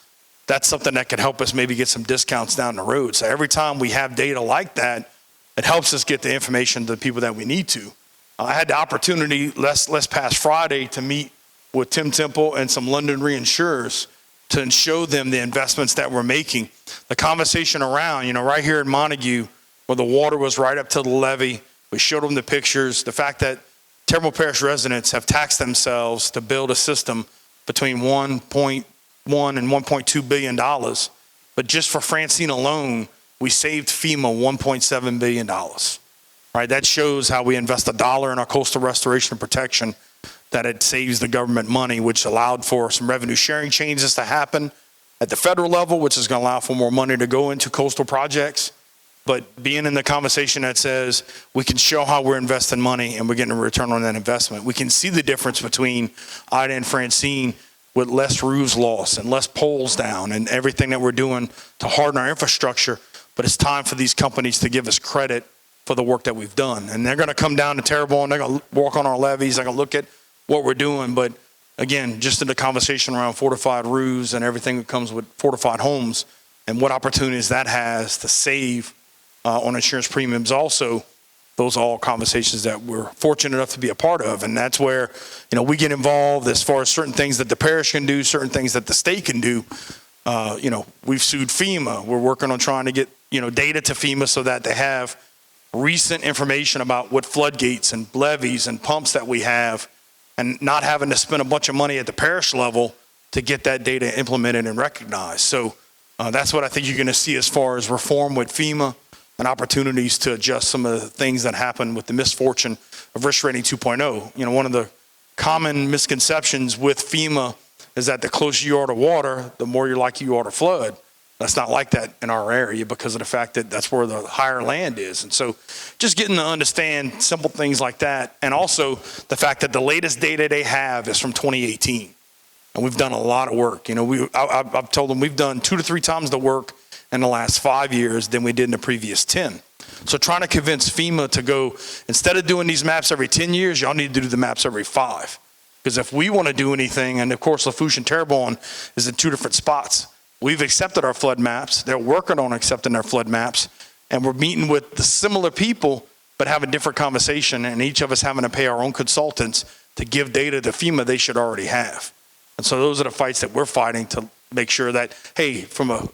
That's something that could help us maybe get some discounts down the road. So every time we have data like that, it helps us get the information to the people that we need to. I had the opportunity last past Friday to meet with Tim Temple and some London reinsurers to show them the investments that we're making. The conversation around, right here in Montague, where the water was right up to the levee. We showed them the pictures. The fact that Terrebonne Parish residents have taxed themselves to build a system between $1.1 and $1.2 billion. But just for Francine alone, we saved FEMA $1.7 billion. Right? That shows how we invest $1 in our coastal restoration and protection, that it saves the government money, which allowed for some revenue sharing changes to happen at the federal level, which is going to allow for more money to go into coastal projects. But being in the conversation that says we can show how we're investing money and we're getting a return on that investment. We can see the difference between Ida and Francine with less roofs lost and less poles down and everything that we're doing to harden our infrastructure. But it's time for these companies to give us credit for the work that we've done. And they're going to come down to Terrebonne. They're going to walk on our levees. They're going to look at what we're doing. But again, just in the conversation around fortified roofs and everything that comes with fortified homes and what opportunities that has to save on insurance premiums also, those are all conversations that we're fortunate enough to be a part of. And that's where, we get involved as far as certain things that the parish can do, certain things that the state can do. We've sued FEMA. We're working on trying to get, data to FEMA so that they have recent information about what floodgates and levees and pumps that we have, and not having to spend a bunch of money at the parish level to get that data implemented and recognized. So that's what I think you're going to see as far as reform with FEMA and opportunities to adjust some of the things that happen with the misfortune of risk rating 2.0. One of the common misconceptions with FEMA is that the closer you are to water, the more you're likely you are to flood. That's not like that in our area because of the fact that that's where the higher land is. And so just getting to understand simple things like that, and also the fact that the latest data they have is from 2018. And we've done a lot of work. I've told them we've done 2 to 3 times the work in the last 5 years than we did in the previous 10. So trying to convince FEMA to go, instead of doing these maps every 10 years, y'all need to do the maps every 5. Because if we want to do anything, and of course Lafourche and Terrebonne is in 2 different spots. We've accepted our flood maps. They're working on accepting their flood maps. And we're meeting with the similar people, but have a different conversation. And each of us having to pay our own consultants to give data to FEMA they should already have. And so those are the fights that we're fighting to make sure that, hey, from a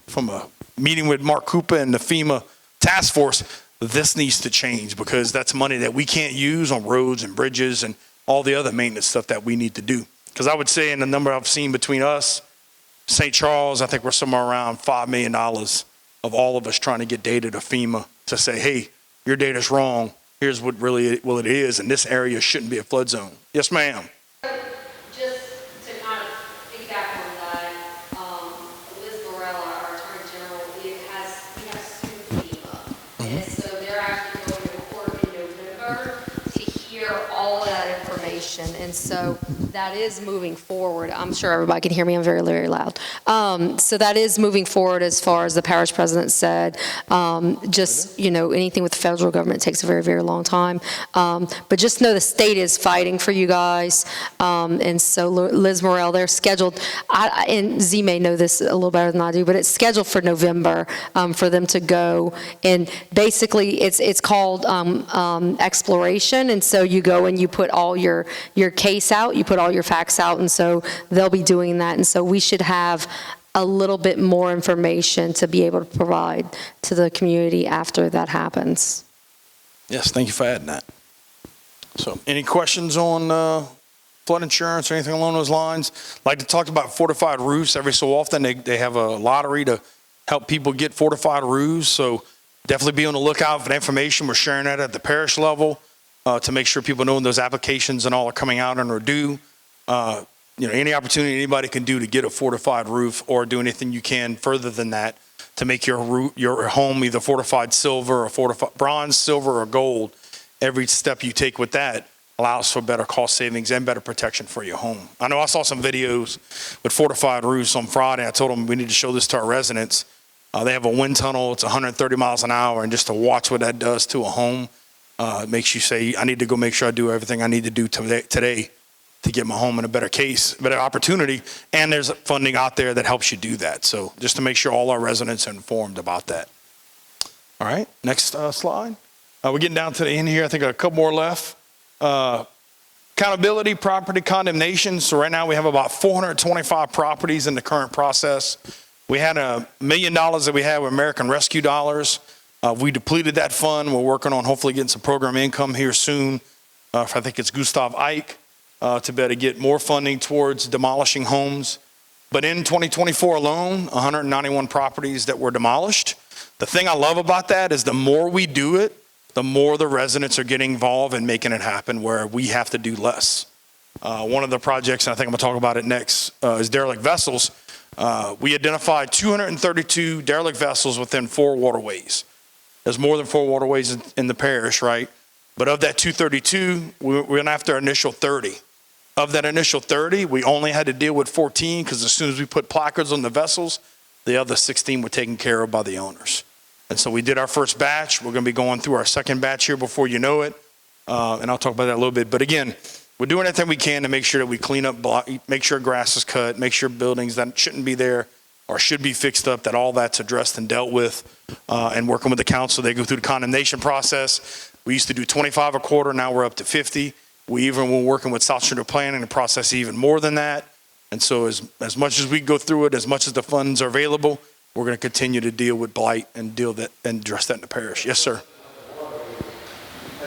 meeting with Mark Koopa and the FEMA task force, this needs to change because that's money that we can't use on roads and bridges and all the other maintenance stuff that we need to do. Because I would say in the number I've seen between us, St. Charles, I think we're somewhere around $5 million of all of us trying to get data to FEMA to say, hey, your data's wrong. Here's what it is, and this area shouldn't be a flood zone. Yes, ma'am. Just to kind of piggyback on that, Liz Morella, our Attorney General, we have sued FEMA. And so they're actually going to court in November to hear all of that information. And so that is moving forward. I'm sure everybody can hear me. I'm very, very loud. So that is moving forward as far as the parish president said. Anything with the federal government takes a very, very long time. But just know the state is fighting for you guys. And so Liz Morell, they're scheduled, and Z may know this a little better than I do, but it's scheduled for November for them to go. And basically it's called exploration. And so you go and you put all your your case out, you put all your facts out, and so they'll be doing that. And so we should have a little bit more information to be able to provide to the community after that happens. Yes, thank you for adding that. So, any questions on flood insurance or anything along those lines? Like to talk about fortified roofs. Every so often, they have a lottery to help people get fortified roofs. So, definitely be on the lookout for the information. We're sharing that at the parish level to make sure people know when those applications and all are coming out and are due. Any opportunity anybody can do to get a fortified roof or do anything you can further than that to make your home either fortified silver or fortified bronze, silver, or gold. Every step you take with that allows for better cost savings and better protection for your home. I know I saw some videos with fortified roofs on Friday. I told them we need to show this to our residents. They have a wind tunnel. It's 130 miles an hour, and just to watch what that does to a home makes you say, I need to go make sure I do everything I need to do today to get my home in a better better opportunity. And there's funding out there that helps you do that. So just to make sure all our residents are informed about that. All right, next slide. We're getting down to the end here. I think a couple more left. Accountability, property condemnation. So right now we have about 425 properties in the current process. We had $1 million that we had with American Rescue dollars. We depleted that fund. We're working on hopefully getting some program income here soon. I think it's Gustav Ike to be able to get more funding towards demolishing homes. But in 2024 alone, 191 properties that were demolished. The thing I love about that is the more we do it, the more the residents are getting involved in making it happen where we have to do less. One of the projects, and I think I'm gonna talk about it next, is derelict vessels. We identified 232 derelict vessels within 4 waterways. There's more than 4 waterways in the parish, right? But of that 232, we went after initial 30. Of that initial 30, we only had to deal with 14 because as soon as we put placards on the vessels, the other 16 were taken care of by the owners. And so we did our first batch. We're going to be going through our second batch here before you know it. And I'll talk about that a little bit. But again, we're doing everything we can to make sure that we clean up, make sure grass is cut, make sure buildings that shouldn't be there or should be fixed up, that all that's addressed and dealt with. And working with the council, they go through the condemnation process. We used to do 25 a quarter. Now we're up to 50. We even were working with South Central Planning to process even more than that. And so as much as we go through it, as much as the funds are available, we're going to continue to deal with blight and address that in the parish. Yes, sir. At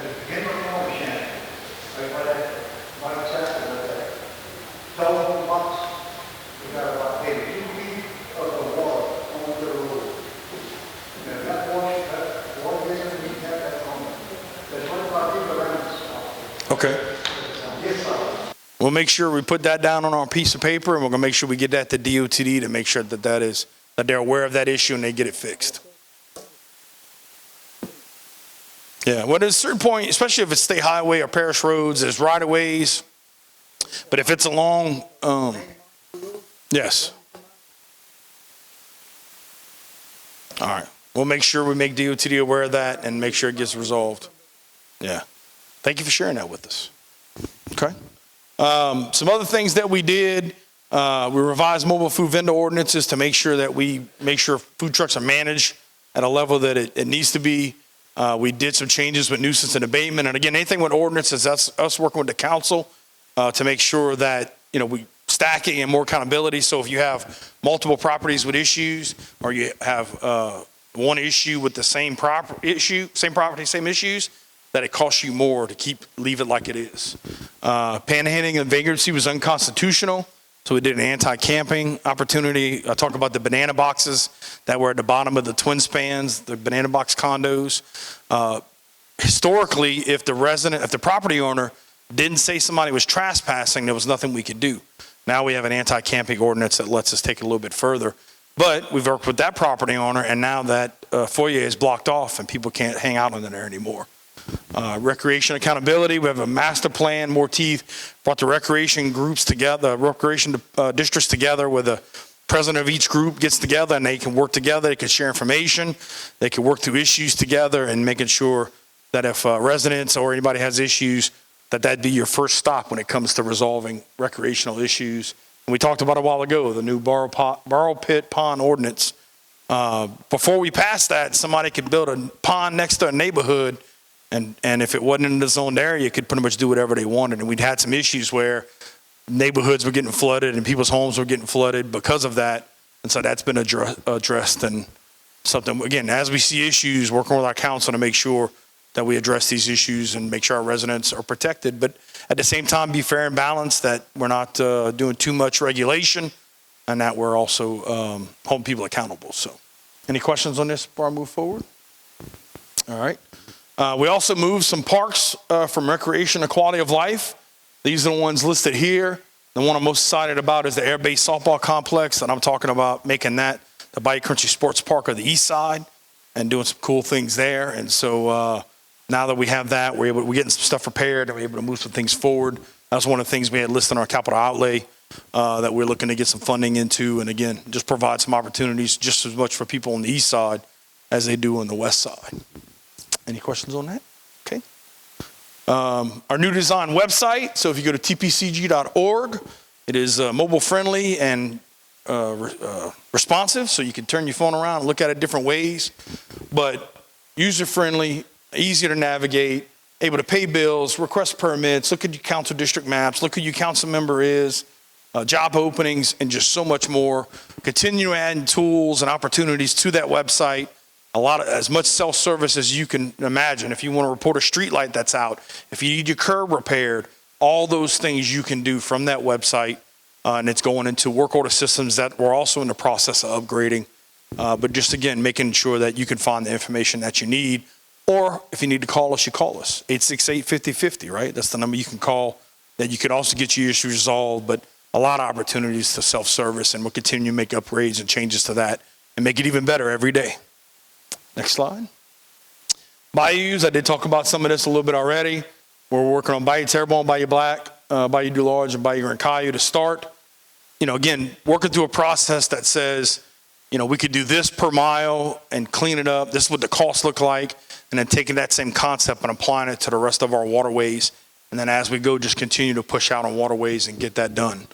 the beginning of Pointe-Aux-Chenes, what happened with that telephone box, we got about maybe 2 feet of the water on the road. And that water isn't, we have that on. There's 25 people around us. Okay. We'll make sure we put that down on our piece of paper, and we're going to make sure we get that to DOTD to make sure that that they're aware of that issue and they get it fixed. Yeah, well, at a certain point, especially if it's state highway or parish roads, there's right-of-ways. But if it's a long, yes. All right. We'll make sure we make DOTD aware of that and make sure it gets resolved. Yeah. Thank you for sharing that with us. Okay. Some other things that we did. We revised mobile food vendor ordinances to make sure that we make sure food trucks are managed at a level that it needs to be. We did some changes with nuisance and abatement. And again, anything with ordinances, that's us working with the council to make sure that, we stacking and more accountability. So if you have multiple properties with issues, or you have one issue with the same property, same issues, that it costs you more to leave it like it is. Panhandling and vagrancy was unconstitutional. So we did an anti-camping opportunity. I talked about the banana boxes that were at the bottom of the twin spans, the banana box condos. Historically, if the property owner didn't say somebody was trespassing, there was nothing we could do. Now we have an anti-camping ordinance that lets us take it a little bit further. But we've worked with that property owner, and now that foyer is blocked off and people can't hang out in there anymore. Recreation accountability, we have a master plan, more teeth, brought the recreation groups together, recreation districts together, where the president of each group gets together and they can work together, they can share information, they can work through issues together, and making sure that if residents or anybody has issues, that'd be your first stop when it comes to resolving recreational issues. And we talked about a while ago, the new borrow pit pond ordinance. Before we passed that, somebody could build a pond next to a neighborhood And if it wasn't in the zoned area, you could pretty much do whatever they wanted. And we'd had some issues where neighborhoods were getting flooded and people's homes were getting flooded because of that. And so that's been addressed, and something, again, as we see issues, working with our council to make sure that we address these issues and make sure our residents are protected. But at the same time, be fair and balanced, that we're not doing too much regulation, and that we're also holding people accountable. So any questions on this before I move forward? All right. We also moved some parks from recreation to quality of life. These are the ones listed here. The one I'm most excited about is the Air Base Softball Complex, and I'm talking about making that the Bayou Country Sports Park of the east side and doing some cool things there. And so now that we have that, we're getting some stuff prepared and we're able to move some things forward. That's one of the things we had listed on our capital outlay that we're looking to get some funding into. And again, just provide some opportunities just as much for people on the east side as they do on the west side. Any questions on that? Okay. Our new design website. So if you go to tpcg.org, it is mobile friendly and responsive. So you can turn your phone around and look at it different ways, but user friendly, easier to navigate, able to pay bills, request permits, look at your council district maps, look who your council member is, job openings, and just so much more. Continue adding tools and opportunities to that website. As much self-service as you can imagine. If you want to report a street light that's out, if you need your curb repaired, all those things you can do from that website. And it's going into work order systems that we're also in the process of upgrading. But just again, making sure that you can find the information that you need. Or if you need to call us, you call us. 868-5050, right? That's the number you can call, that you can also get your issues resolved. But a lot of opportunities to self-service, and we'll continue to make upgrades and changes to that and make it even better every day. Next slide. Bayous, I did talk about some of this a little bit already. We're working on Bayou Terrebonne, Bayou Black, Bayou Du Large, and Bayou Grand Caillou to start. Again, working through a process that says, we could do this per mile and clean it up. This is what the costs look like. And then taking that same concept and applying it to the rest of our waterways. And then as we go, just continue to push out on waterways and get that done.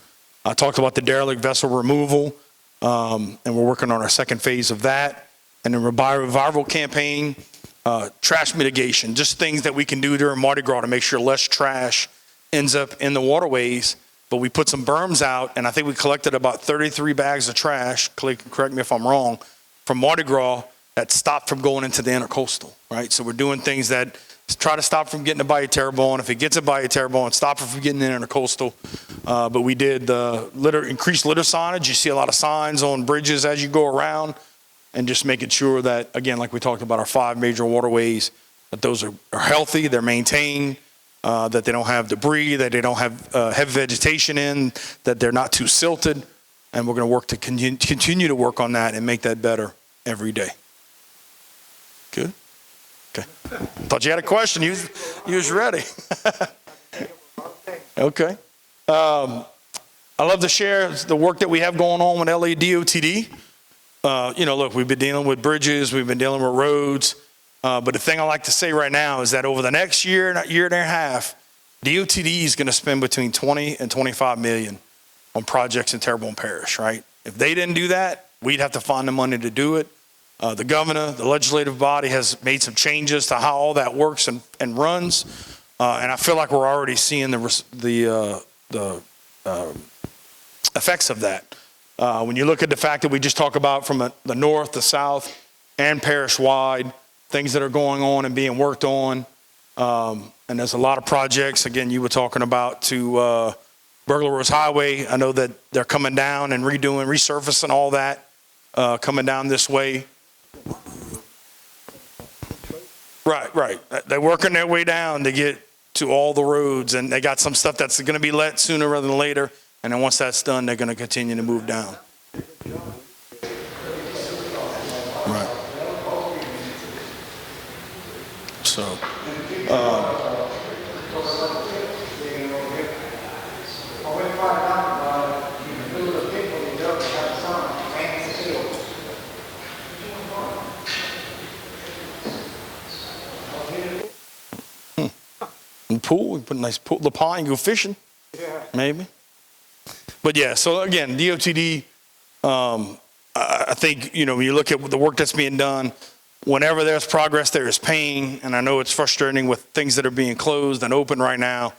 I talked about the derelict vessel removal, and we're working on our second phase of that. And the revival campaign, trash mitigation, just things that we can do during Mardi Gras to make sure less trash ends up in the waterways. But we put some berms out, and I think we collected about 33 bags of trash, correct me if I'm wrong, from Mardi Gras that stopped from going into the intercoastal, right? So we're doing things that try to stop from getting to Bayou Terrebonne. If it gets to Bayou Terrebonne, stop it from getting in the intercoastal. But we did increased litter signage. You see a lot of signs on bridges as you go around. And just making sure that, again, like we talked about our 5 major waterways, that those are healthy, they're maintained, that they don't have debris, that they don't have heavy vegetation in, that they're not too silted. And we're going to work to continue to work on that and make that better every day. Good? Okay. Thought you had a question. You was ready. Okay. I love to share the work that we have going on with LADOTD. Look, we've been dealing with bridges, we've been dealing with roads, but the thing I like to say right now is that over the next year and a half, DOTD is going to spend between 20 and 25 million on projects in Terrebonne Parish, right? If they didn't do that, we'd have to find the money to do it. The governor, the legislative body has made some changes to how all that works and runs, and I feel like we're already seeing the effects of that. When you look at the fact that we just talk about from the north, the south, and parish-wide, things that are going on and being worked on, and there's a lot of projects, again, you were talking about to Burglar Rose Highway. I know that they're coming down and resurfacing all that, coming down this way. Right. They're working their way down to get to all the roads, and they got some stuff that's going to be let sooner rather than later. And then once that's done, they're going to continue to move down. Right. So, and pool, we put a nice pool, the pond, you go fishing, maybe. But yeah, so again, DOTD, I think, when you look at the work that's being done, whenever there's progress, there is pain. And I know it's frustrating with things that are being closed and open right now,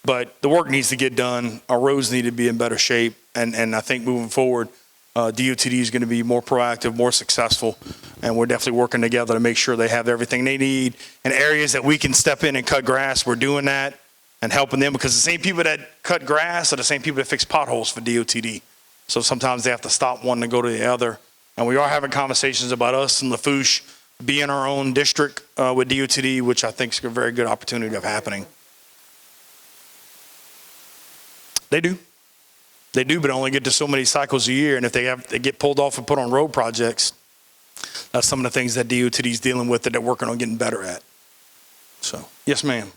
but the work needs to get done. Our roads need to be in better shape. And I think moving forward, DOTD is going to be more proactive, more successful. And we're definitely working together to make sure they have everything they need. And areas that we can step in and cut grass, we're doing that and helping them, because the same people that cut grass are the same people that fix potholes for DOTD. So sometimes they have to stop one to go to the other. And we are having conversations about us and Lafourche being our own district with DOTD, which I think is a very good opportunity of happening. They do. They do, but only get to so many cycles a year. And if they get pulled off and put on road projects, that's some of the things that DOTD is dealing with that they're working on getting better at. So, yes, ma'am.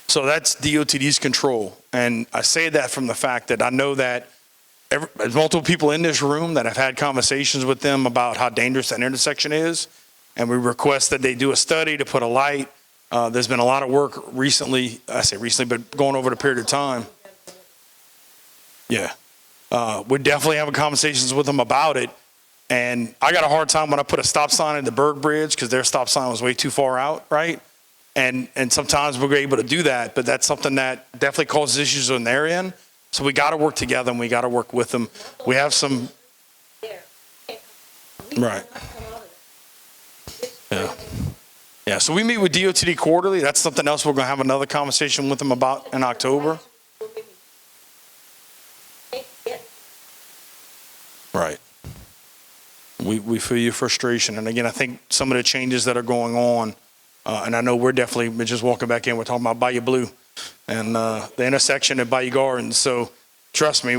So that's DOTD's control. And I say that from the fact that I know that there's multiple people in this room that have had conversations with them about how dangerous that intersection is. And we request that they do a study to put a light. There's been a lot of work recently, I say recently, but going over the period of time. Yeah. We're definitely having conversations with them about it. And I got a hard time when I put a stop sign at the Berg Bridge because their stop sign was way too far out, right? And sometimes we're able to do that, but that's something that definitely causes issues on their end. So we got to work together and we got to work with them. We have some, right. Yeah. Yeah, so we meet with DOTD quarterly. That's something else we're going to have another conversation with them about in October. Right. We feel your frustration. And again, I think some of the changes that are going on, and I know we're definitely just walking back in. We're talking about Bayou Blue and the intersection at Bayou Gardens. So trust me,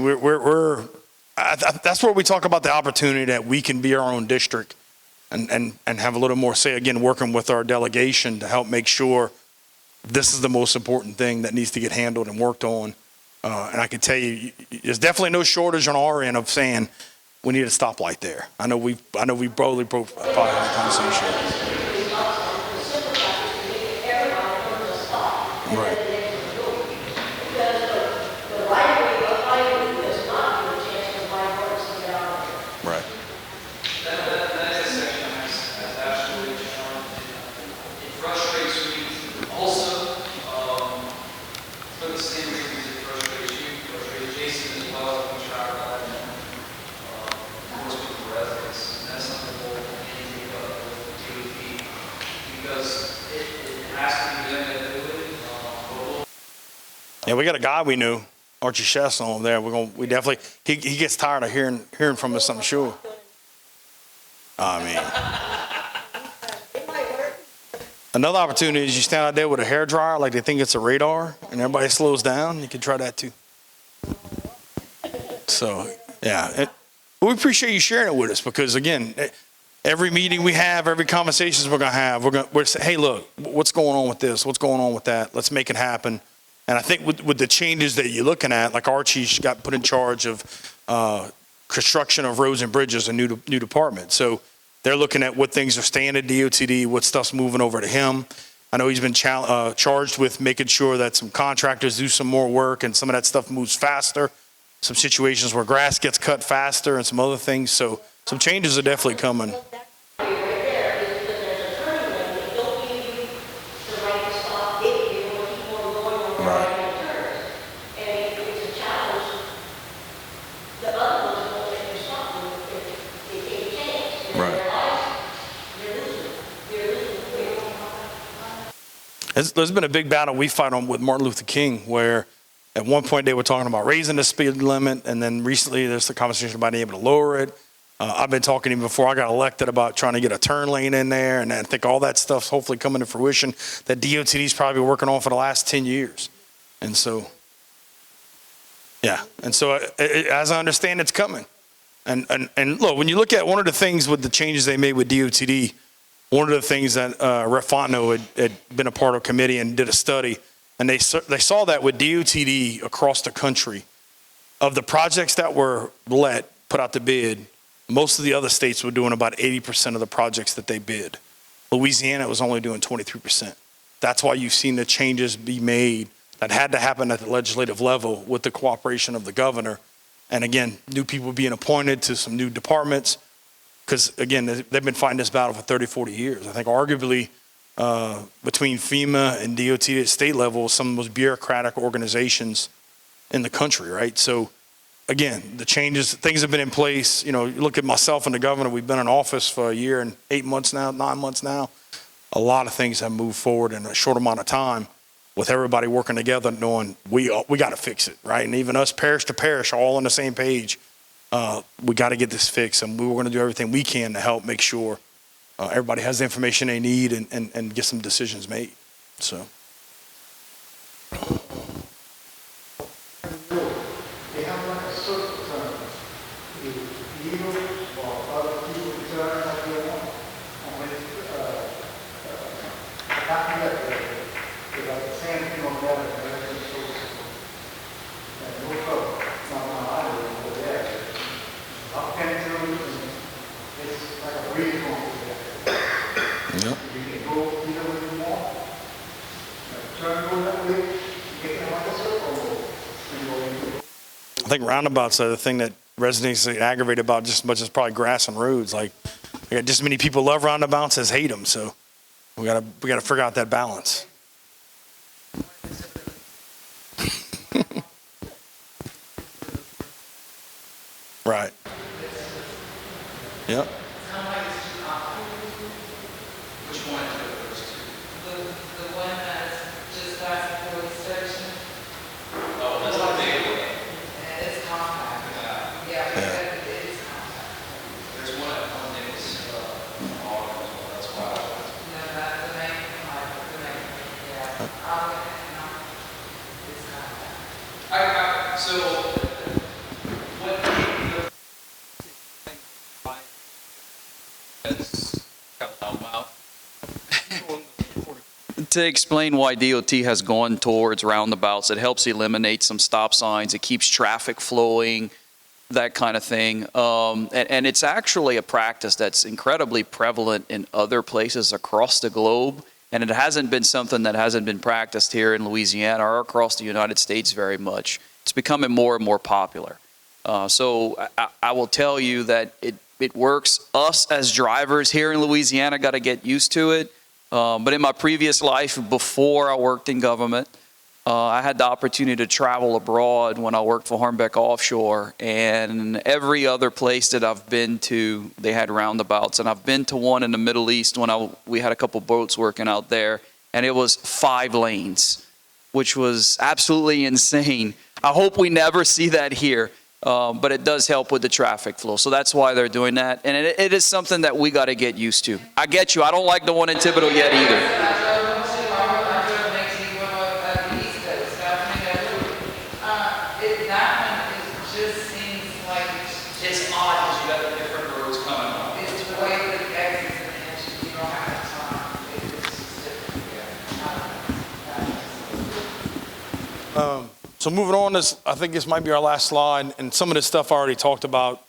that's where we talk about the opportunity that we can be our own district and have a little more say, again, working with our delegation to help make sure this is the most important thing that needs to get handled and worked on. And I can tell you, there's definitely no shortage on our end of saying we need a stoplight there. I know we probably had a conversation. Right. Right. That intersection has absolutely shown. It frustrates me also, for the same reasons it frustrates you, frustrates Jason as well, when we try to let most people residents. And that's something we'll take up with DOT because it has to be them that do it. Yeah, we got a guy we knew, Archie Chess over there. We definitely, he gets tired of hearing from us, I'm sure. I mean, another opportunity is you stand out there with a hairdryer like they think it's a radar and everybody slows down. You can try that too. So, yeah, we appreciate you sharing it with us because, again, every meeting we have, every conversation we're going to have, we're saying, hey, look, what's going on with this? What's going on with that? Let's make it happen. And I think with the changes that you're looking at, like Archie got put in charge of construction of roads and bridges, a new department. So they're looking at what things are staying at DOTD, what stuff's moving over to him. I know he's been charged with making sure that some contractors do some more work and some of that stuff moves faster. Some situations where grass gets cut faster and some other things. So some changes are definitely coming. There's been a big battle we fight on with Martin Luther King where at one point they were talking about raising the speed limit, and then recently there's the conversation about being able to lower it. I've been talking to him before I got elected about trying to get a turn lane in there, and I think all that stuff's hopefully coming to fruition that DOTD's probably working on for the last 10 years. And so, yeah. And so as I understand, it's coming. And look, when you look at one of the things with the changes they made with DOTD, one of the things that Rep. Fontenot had been a part of committee and did a study, and they saw that with DOTD across the country, of the projects that were put out to bid, most of the other states were doing about 80% of the projects that they bid. Louisiana was only doing 23%. That's why you've seen the changes be made that had to happen at the legislative level with the cooperation of the governor. And again, new people being appointed to some new departments, because again, they've been fighting this battle for 30, 40 years. I think arguably between FEMA and DOT at state level, some of the most bureaucratic organizations in the country, right? So again, the changes, things have been in place. You know, you look at myself and the governor, we've been in office for a year and 8 months now, 9 months now. A lot of things have moved forward in a short amount of time with everybody working together, knowing we got to fix it, right? And even us parish to parish are all on the same page. We got to get this fixed, and we were going to do everything we can to help make sure everybody has the information they need and get some decisions made. So. They have like a circle term. You or other people return like they want. And when not yet, they got the same thing on that and everything so. And no trouble. Not my island over there. Up Penfield, it's like a breeze over there. Yep. You can go either way you want. Turn go that way, you get like a circle. And go into I think roundabouts are the thing that residents get aggravated about just as much as probably grass and roads. Like, we got just as many people love roundabouts as hate them. So we gotta figure out that balance. Right. Yep. Which one? The one that's just past the police station? Oh, that's the big one. And it's compact. Yeah, it is compact. There's one at Pointe-Aux-Chenes, that's why. No, that's the main, yeah. It's compact. So, what that's kind of help out. To explain why DOT has gone towards roundabouts, it helps eliminate some stop signs, it keeps traffic flowing, that kind of thing. And it's actually a practice that's incredibly prevalent in other places across the globe, and it hasn't been something that hasn't been practiced here in Louisiana or across the United States very much. It's becoming more and more popular. So I will tell you that it works. Us as drivers here in Louisiana got to get used to it. But in my previous life, before I worked in government, I had the opportunity to travel abroad when I worked for Hornbeck Offshore. And every other place that I've been to, they had roundabouts. And I've been to one in the Middle East when we had a couple boats working out there. And it was 5 lanes, which was absolutely insane. I hope we never see that here. But it does help with the traffic flow. So that's why they're doing that. And it is something that we got to get used to. I get you. I don't like the one in Thibodeau yet either. It's odd because you got the different roads coming on. It's the way that the exits and entrances, you don't have time. It's different. So moving on, I think this might be our last slide, and some of this stuff I already talked about.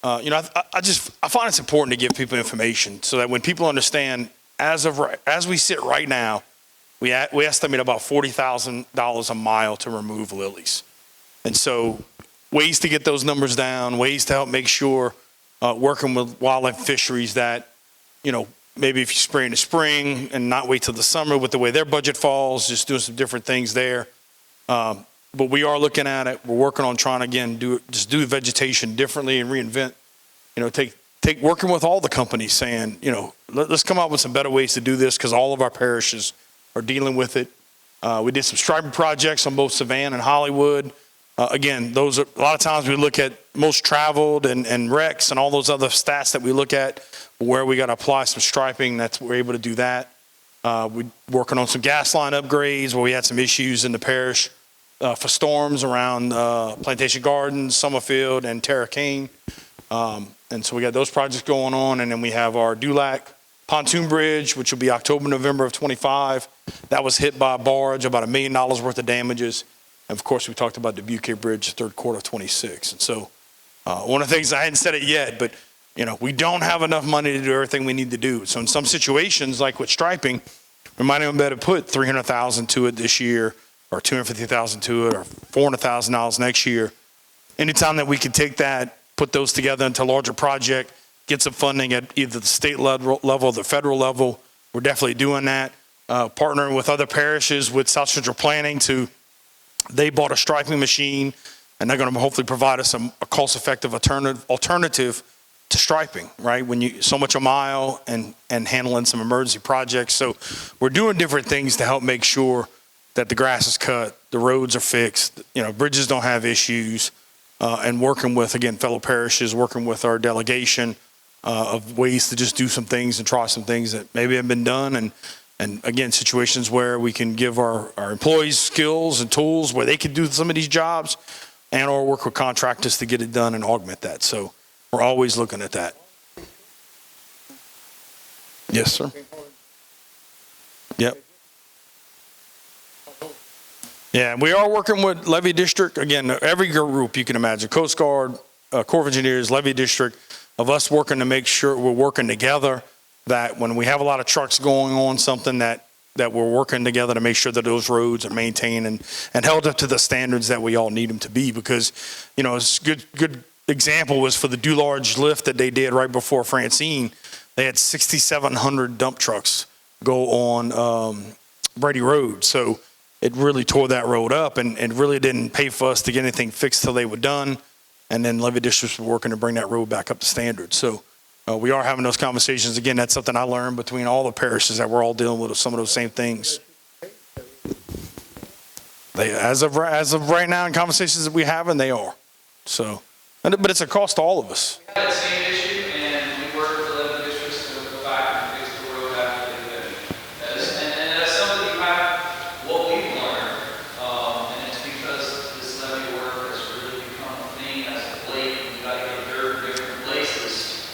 I find it's important to give people information so that when people understand, as we sit right now, we estimate about $40,000 a mile to remove lilies. And so ways to get those numbers down, ways to help make sure, working with wildlife fisheries that, maybe if you spray in the spring and not wait till the summer with the way their budget falls, just doing some different things there. But we are looking at it. We're working on trying to, again, do vegetation differently and reinvent, working with all the companies saying, let's come up with some better ways to do this because all of our parishes are dealing with it. We did some striping projects on both Savannah and Hollywood. Again, those are, a lot of times we look at most traveled and REX and all those other stats that we look at where we got to apply some striping. We're able to do that. We're working on some gas line upgrades where we had some issues in the parish for storms around Plantation Gardens, Summerfield, and Terra Cane. And so we got those projects going on. And then we have our Dulac pontoon bridge, which will be October, November of '25. That was hit by a barge, about $1 million worth of damages. And of course, we talked about the Butte Bridge, third quarter of '26. And so one of the things, I hadn't said it yet, but we don't have enough money to do everything we need to do. So in some situations, like with striping, we might even better put $300,000 to it this year, or $250,000 to it, or $400,000 next year. Anytime that we can take that, put those together into a larger project, get some funding at either the state level or the federal level, we're definitely doing that. Partnering with other parishes with South Central Planning they bought a striping machine, and they're going to hopefully provide us a cost-effective alternative to striping, right? When you so much a mile and handling some emergency projects. So we're doing different things to help make sure that the grass is cut, the roads are fixed, bridges don't have issues, and working with, again, fellow parishes, working with our delegation of ways to just do some things and try some things that maybe have been done. And again, situations where we can give our employees skills and tools where they can do some of these jobs, and or work with contractors to get it done and augment that. So we're always looking at that. Yes, sir. Yep. Yeah, we are working with Levee District. Again, every group you can imagine, Coast Guard, Corps of Engineers, Levee District, of us working to make sure we're working together, that when we have a lot of trucks going on something, that we're working together to make sure that those roads are maintained and held up to the standards that we all need them to be. Because, it's good example was for the Dularge lift that they did right before Francine. They had 6,700 dump trucks go on Brady Road. So it really tore that road up, and really didn't pay for us to get anything fixed till they were done. And then Levee Districts were working to bring that road back up to standard. So we are having those conversations. Again, that's something I learned between all the parishes, that we're all dealing with some of those same things. As of right now, in conversations that we're having, they are. So, but it's a cost to all of us. We had the same issue, and we worked with the Levee Districts to go back and fix the road after they did it. And that's something you have, what we've learned, and it's because this levee work has really become a thing as of late. We got to get dirt in different places.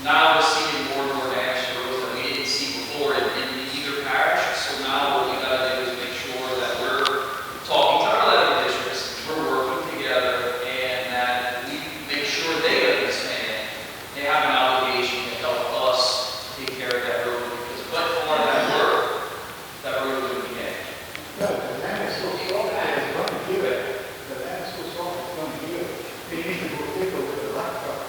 Now we're seeing more and more damage to roads that we didn't see before in either parish. So now what we got to do is make sure that we're talking to our levee districts, we're working together, and that we make sure they understand they have an obligation to help us take care of that road, because but for that work, that road would be damaged. No, the land is so soft, it's going to give it. The land is so soft, it's going to give it. They need to go take over the rock truck.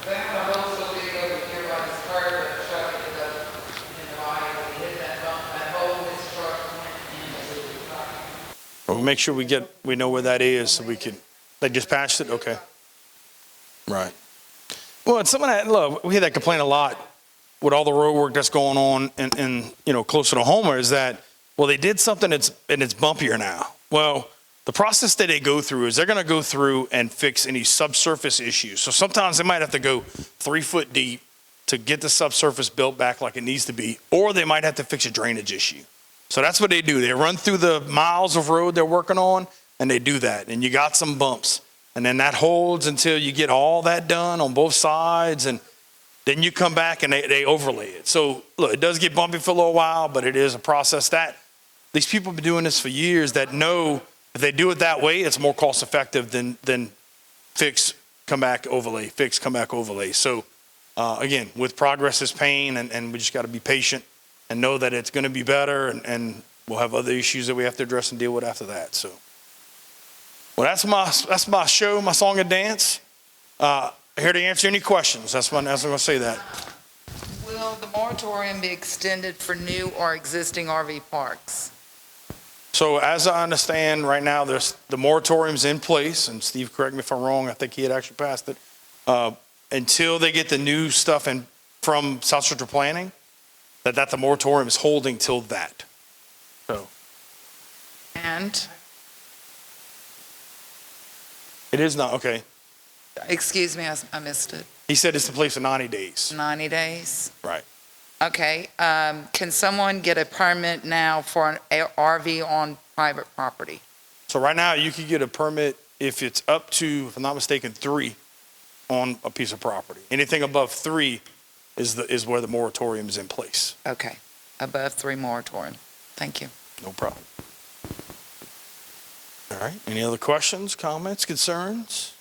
They have a hole so big over here by this car, but the truck ended up in the line, when he hit that bump, that hole, his truck went into the car. We'll make sure we know where that is, so we can. They just patched it, okay. Right. Well, it's something that, look, we hear that complaint a lot with all the road work that's going on in closer to Homer, is that, well, they did something and it's bumpier now. Well, the process that they go through is they're going to go through and fix any subsurface issues. So sometimes they might have to go 3 foot deep to get the subsurface built back like it needs to be, or they might have to fix a drainage issue. So that's what they do. They run through the miles of road they're working on, and they do that. And you got some bumps, and then that holds until you get all that done on both sides, and then you come back and they overlay it. So look, it does get bumpy for a little while, but it is a process that these people have been doing this for years, that know if they do it that way, it's more cost effective than fix, come back, overlay, fix, come back, overlay. So again, with progress is pain, and we just got to be patient and know that it's going to be better, and we'll have other issues that we have to address and deal with after that. So, well, that's my show, my song and dance. Here to answer any questions. That's when I'm going to say that. Will the moratorium be extended for new or existing RV parks? So as I understand right now, the moratorium's in place, and Steve, correct me if I'm wrong, I think he had actually passed it, until they get the new stuff in from South Central Planning, that the moratorium is holding till that. So And, it is not, okay. excuse me, I missed it. He said it's in place for 90 days. 90 days? Right. Okay. Can someone get a permit now for an RV on private property? So right now, you could get a permit if it's up to, if I'm not mistaken, 3 on a piece of property. Anything above 3, is where the moratorium is in place. Okay, above 3 moratorium. Thank you. No problem. All right, any other questions, comments, concerns?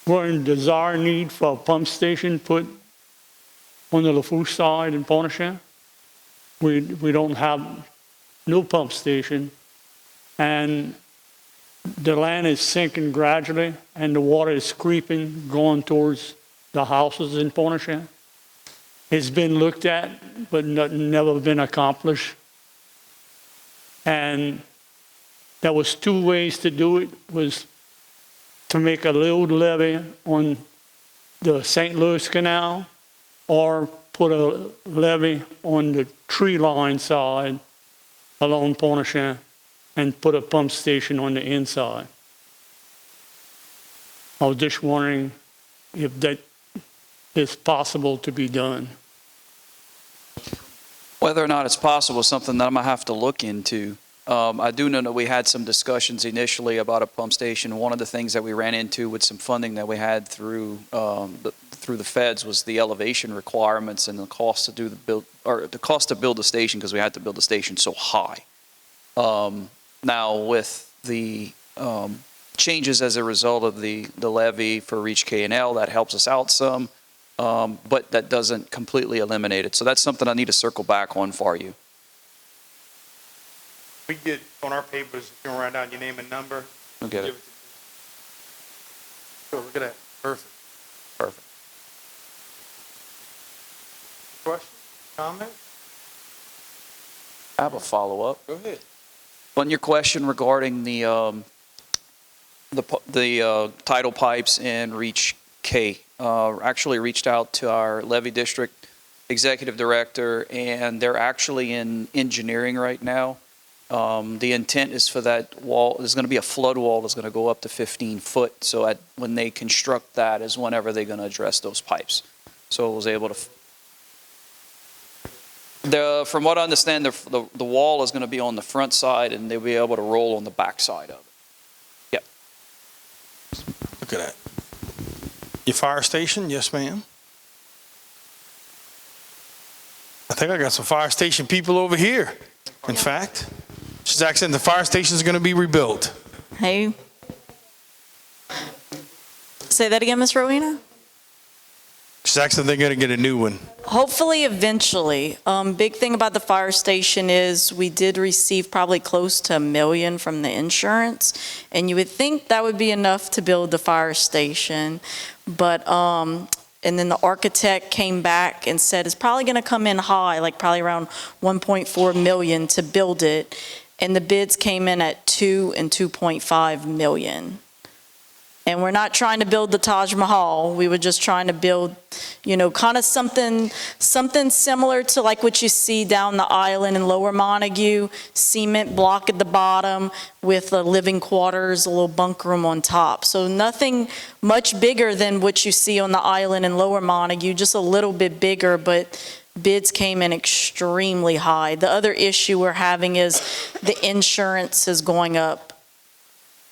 We're in desire need for a pump station put on the Lafourche side in Pointe-Aux-Chenes. We don't have no pump station, and the land is sinking gradually, and the water is creeping, going towards the houses in Pointe-Aux-Chenes. It's been looked at, but never been accomplished. And there was 2 ways to do it, was to make a little levee on the St. Louis Canal, or put a levee on the tree line side along Pointe-Aux-Chenes and put a pump station on the inside. I was just wondering if that is possible to be done. Whether or not it's possible is something that I'm gonna have to look into. I do know that we had some discussions initially about a pump station. One of the things that we ran into with some funding that we had through the feds was the elevation requirements and the cost to do the cost to build the station, because we had to build the station so high. Now with the changes as a result of the levy for Reach K&L, that helps us out some, but that doesn't completely eliminate it. So that's something I need to circle back on for you. We get on our papers, if you want to write down your name and number. I'll get it. Sure, look at that. Perfect. Perfect. Questions, comments? I have a follow-up. Go ahead. On your question regarding the tidal pipes and Reach K, actually reached out to our levee district executive director, and they're actually in engineering right now. The intent is for that wall, there's going to be a flood wall that's going to go up to 15 foot. So when they construct that is whenever they're going to address those pipes. So I was able to, from what I understand, the wall is going to be on the front side, and they'll be able to roll on the back side of it. Yep. Look at that. Your fire station? Yes, ma'am. I think I got some fire station people over here. In fact, she's asking the fire station is going to be rebuilt. Hey. Say that again, Ms. Rowena? She's asking they're going to get a new one. Hopefully, eventually. Big thing about the fire station is we did receive probably close to $1 million from the insurance, and you would think that would be enough to build the fire station, but and then the architect came back and said it's probably going to come in high, like probably around 1.4 million to build it. And the bids came in at 2 and 2.5 million. And we're not trying to build the Taj Mahal. We were just trying to build, you know, kind of something similar to like what you see down the island in Lower Montague, cement block at the bottom with the living quarters, a little bunk room on top. So nothing much bigger than what you see on the island in Lower Montague, just a little bit bigger, but bids came in extremely high. The other issue we're having is the insurance is going up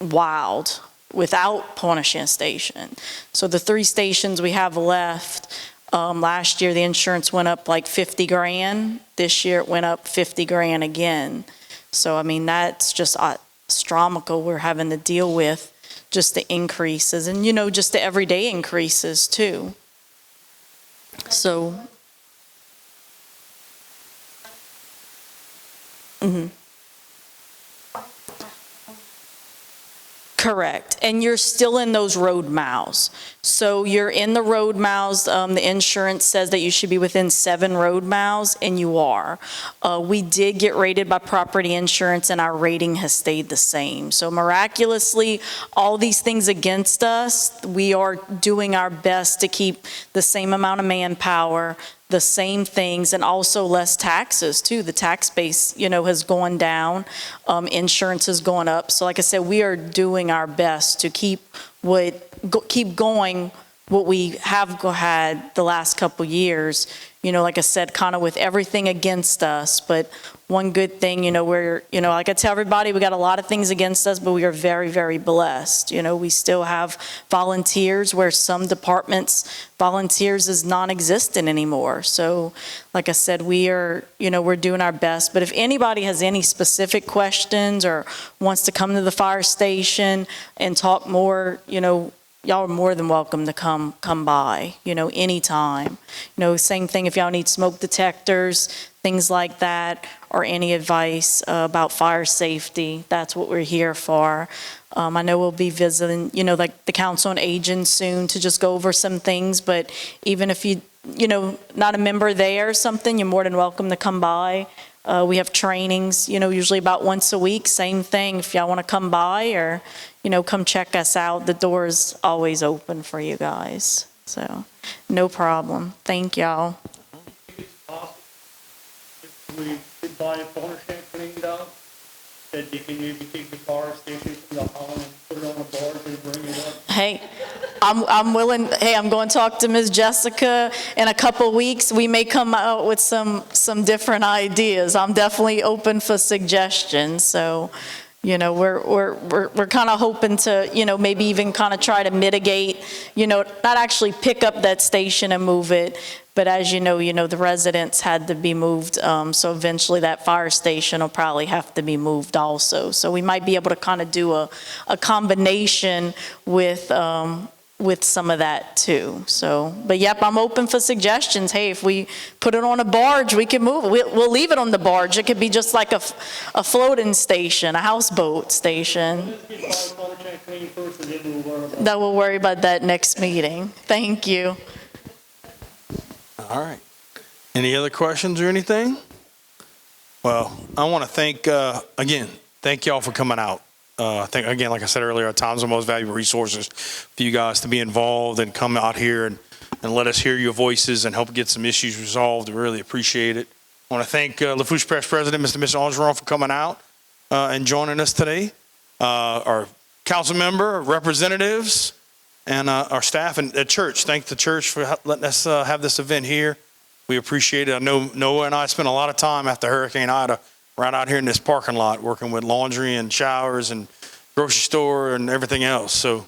wild without Pointe-Aux-Chenes station. So the 3 stations we have left, last year the insurance went up like 50 grand. This year it went up 50 grand again. So I mean, that's just astronomical we're having to deal with, just the increases, and you know, just the everyday increases too. So correct. And you're still in those road miles. So you're in the road miles. The insurance says that you should be within 7 road miles, and you are. We did get rated by property insurance, and our rating has stayed the same. So miraculously, all these things against us, we are doing our best to keep the same amount of manpower, the same things, and also less taxes too. The tax base, you know, has gone down. Insurance has gone up. So like I said, we are doing our best to keep going what we have had the last couple years, like I said, kind of with everything against us. But one good thing, we're, like I tell everybody, we got a lot of things against us, but we are very, very blessed. We still have volunteers where some departments, volunteers is non-existent anymore. So like I said, we're doing our best. But if anybody has any specific questions or wants to come to the fire station and talk more, y'all are more than welcome to come by, anytime. Same thing if y'all need smoke detectors, things like that, or any advice about fire safety, that's what we're here for. I know we'll be visiting, like the Council on Aging soon to just go over some things, but even if you, not a member there or something, you're more than welcome to come by. We have trainings, usually about once a week, same thing. If y'all want to come by or, come check us out, the door is always open for you guys. So, no problem. Thank y'all. We could buy a Pointe-Aux-Chenes cleaned out, that you can maybe take the fire station from the Holland and put it on a barge and bring it up. Hey, I'm willing, I'm going to talk to Ms. Jessica in a couple weeks. We may come out with some different ideas. I'm definitely open for suggestions. So, we're kind of hoping to, maybe even kind of try to mitigate, not actually pick up that station and move it, but as you know, the residents had to be moved. So eventually that fire station will probably have to be moved also. So we might be able to kind of do a combination with some of that too. So, but yep, I'm open for suggestions. Hey, if we put it on a barge, we can move it. We'll leave it on the barge. It could be just like a floating station, a houseboat station. That we'll worry about that next meeting. Thank you. All right. Any other questions or anything? Well, I want to thank y'all for coming out. I think, again, like I said earlier, our time's the most valuable resources for you guys to be involved and come out here and let us hear your voices and help get some issues resolved. We really appreciate it. I want to thank Lafourche Parish President, Mr. Orgeron, for coming out and joining us today. Our council member, representatives, and our staff and the church. Thank the church for letting us have this event here. We appreciate it. I know Noah and I spent a lot of time after Hurricane Ida right out here in this parking lot working with laundry and showers and grocery store and everything else. So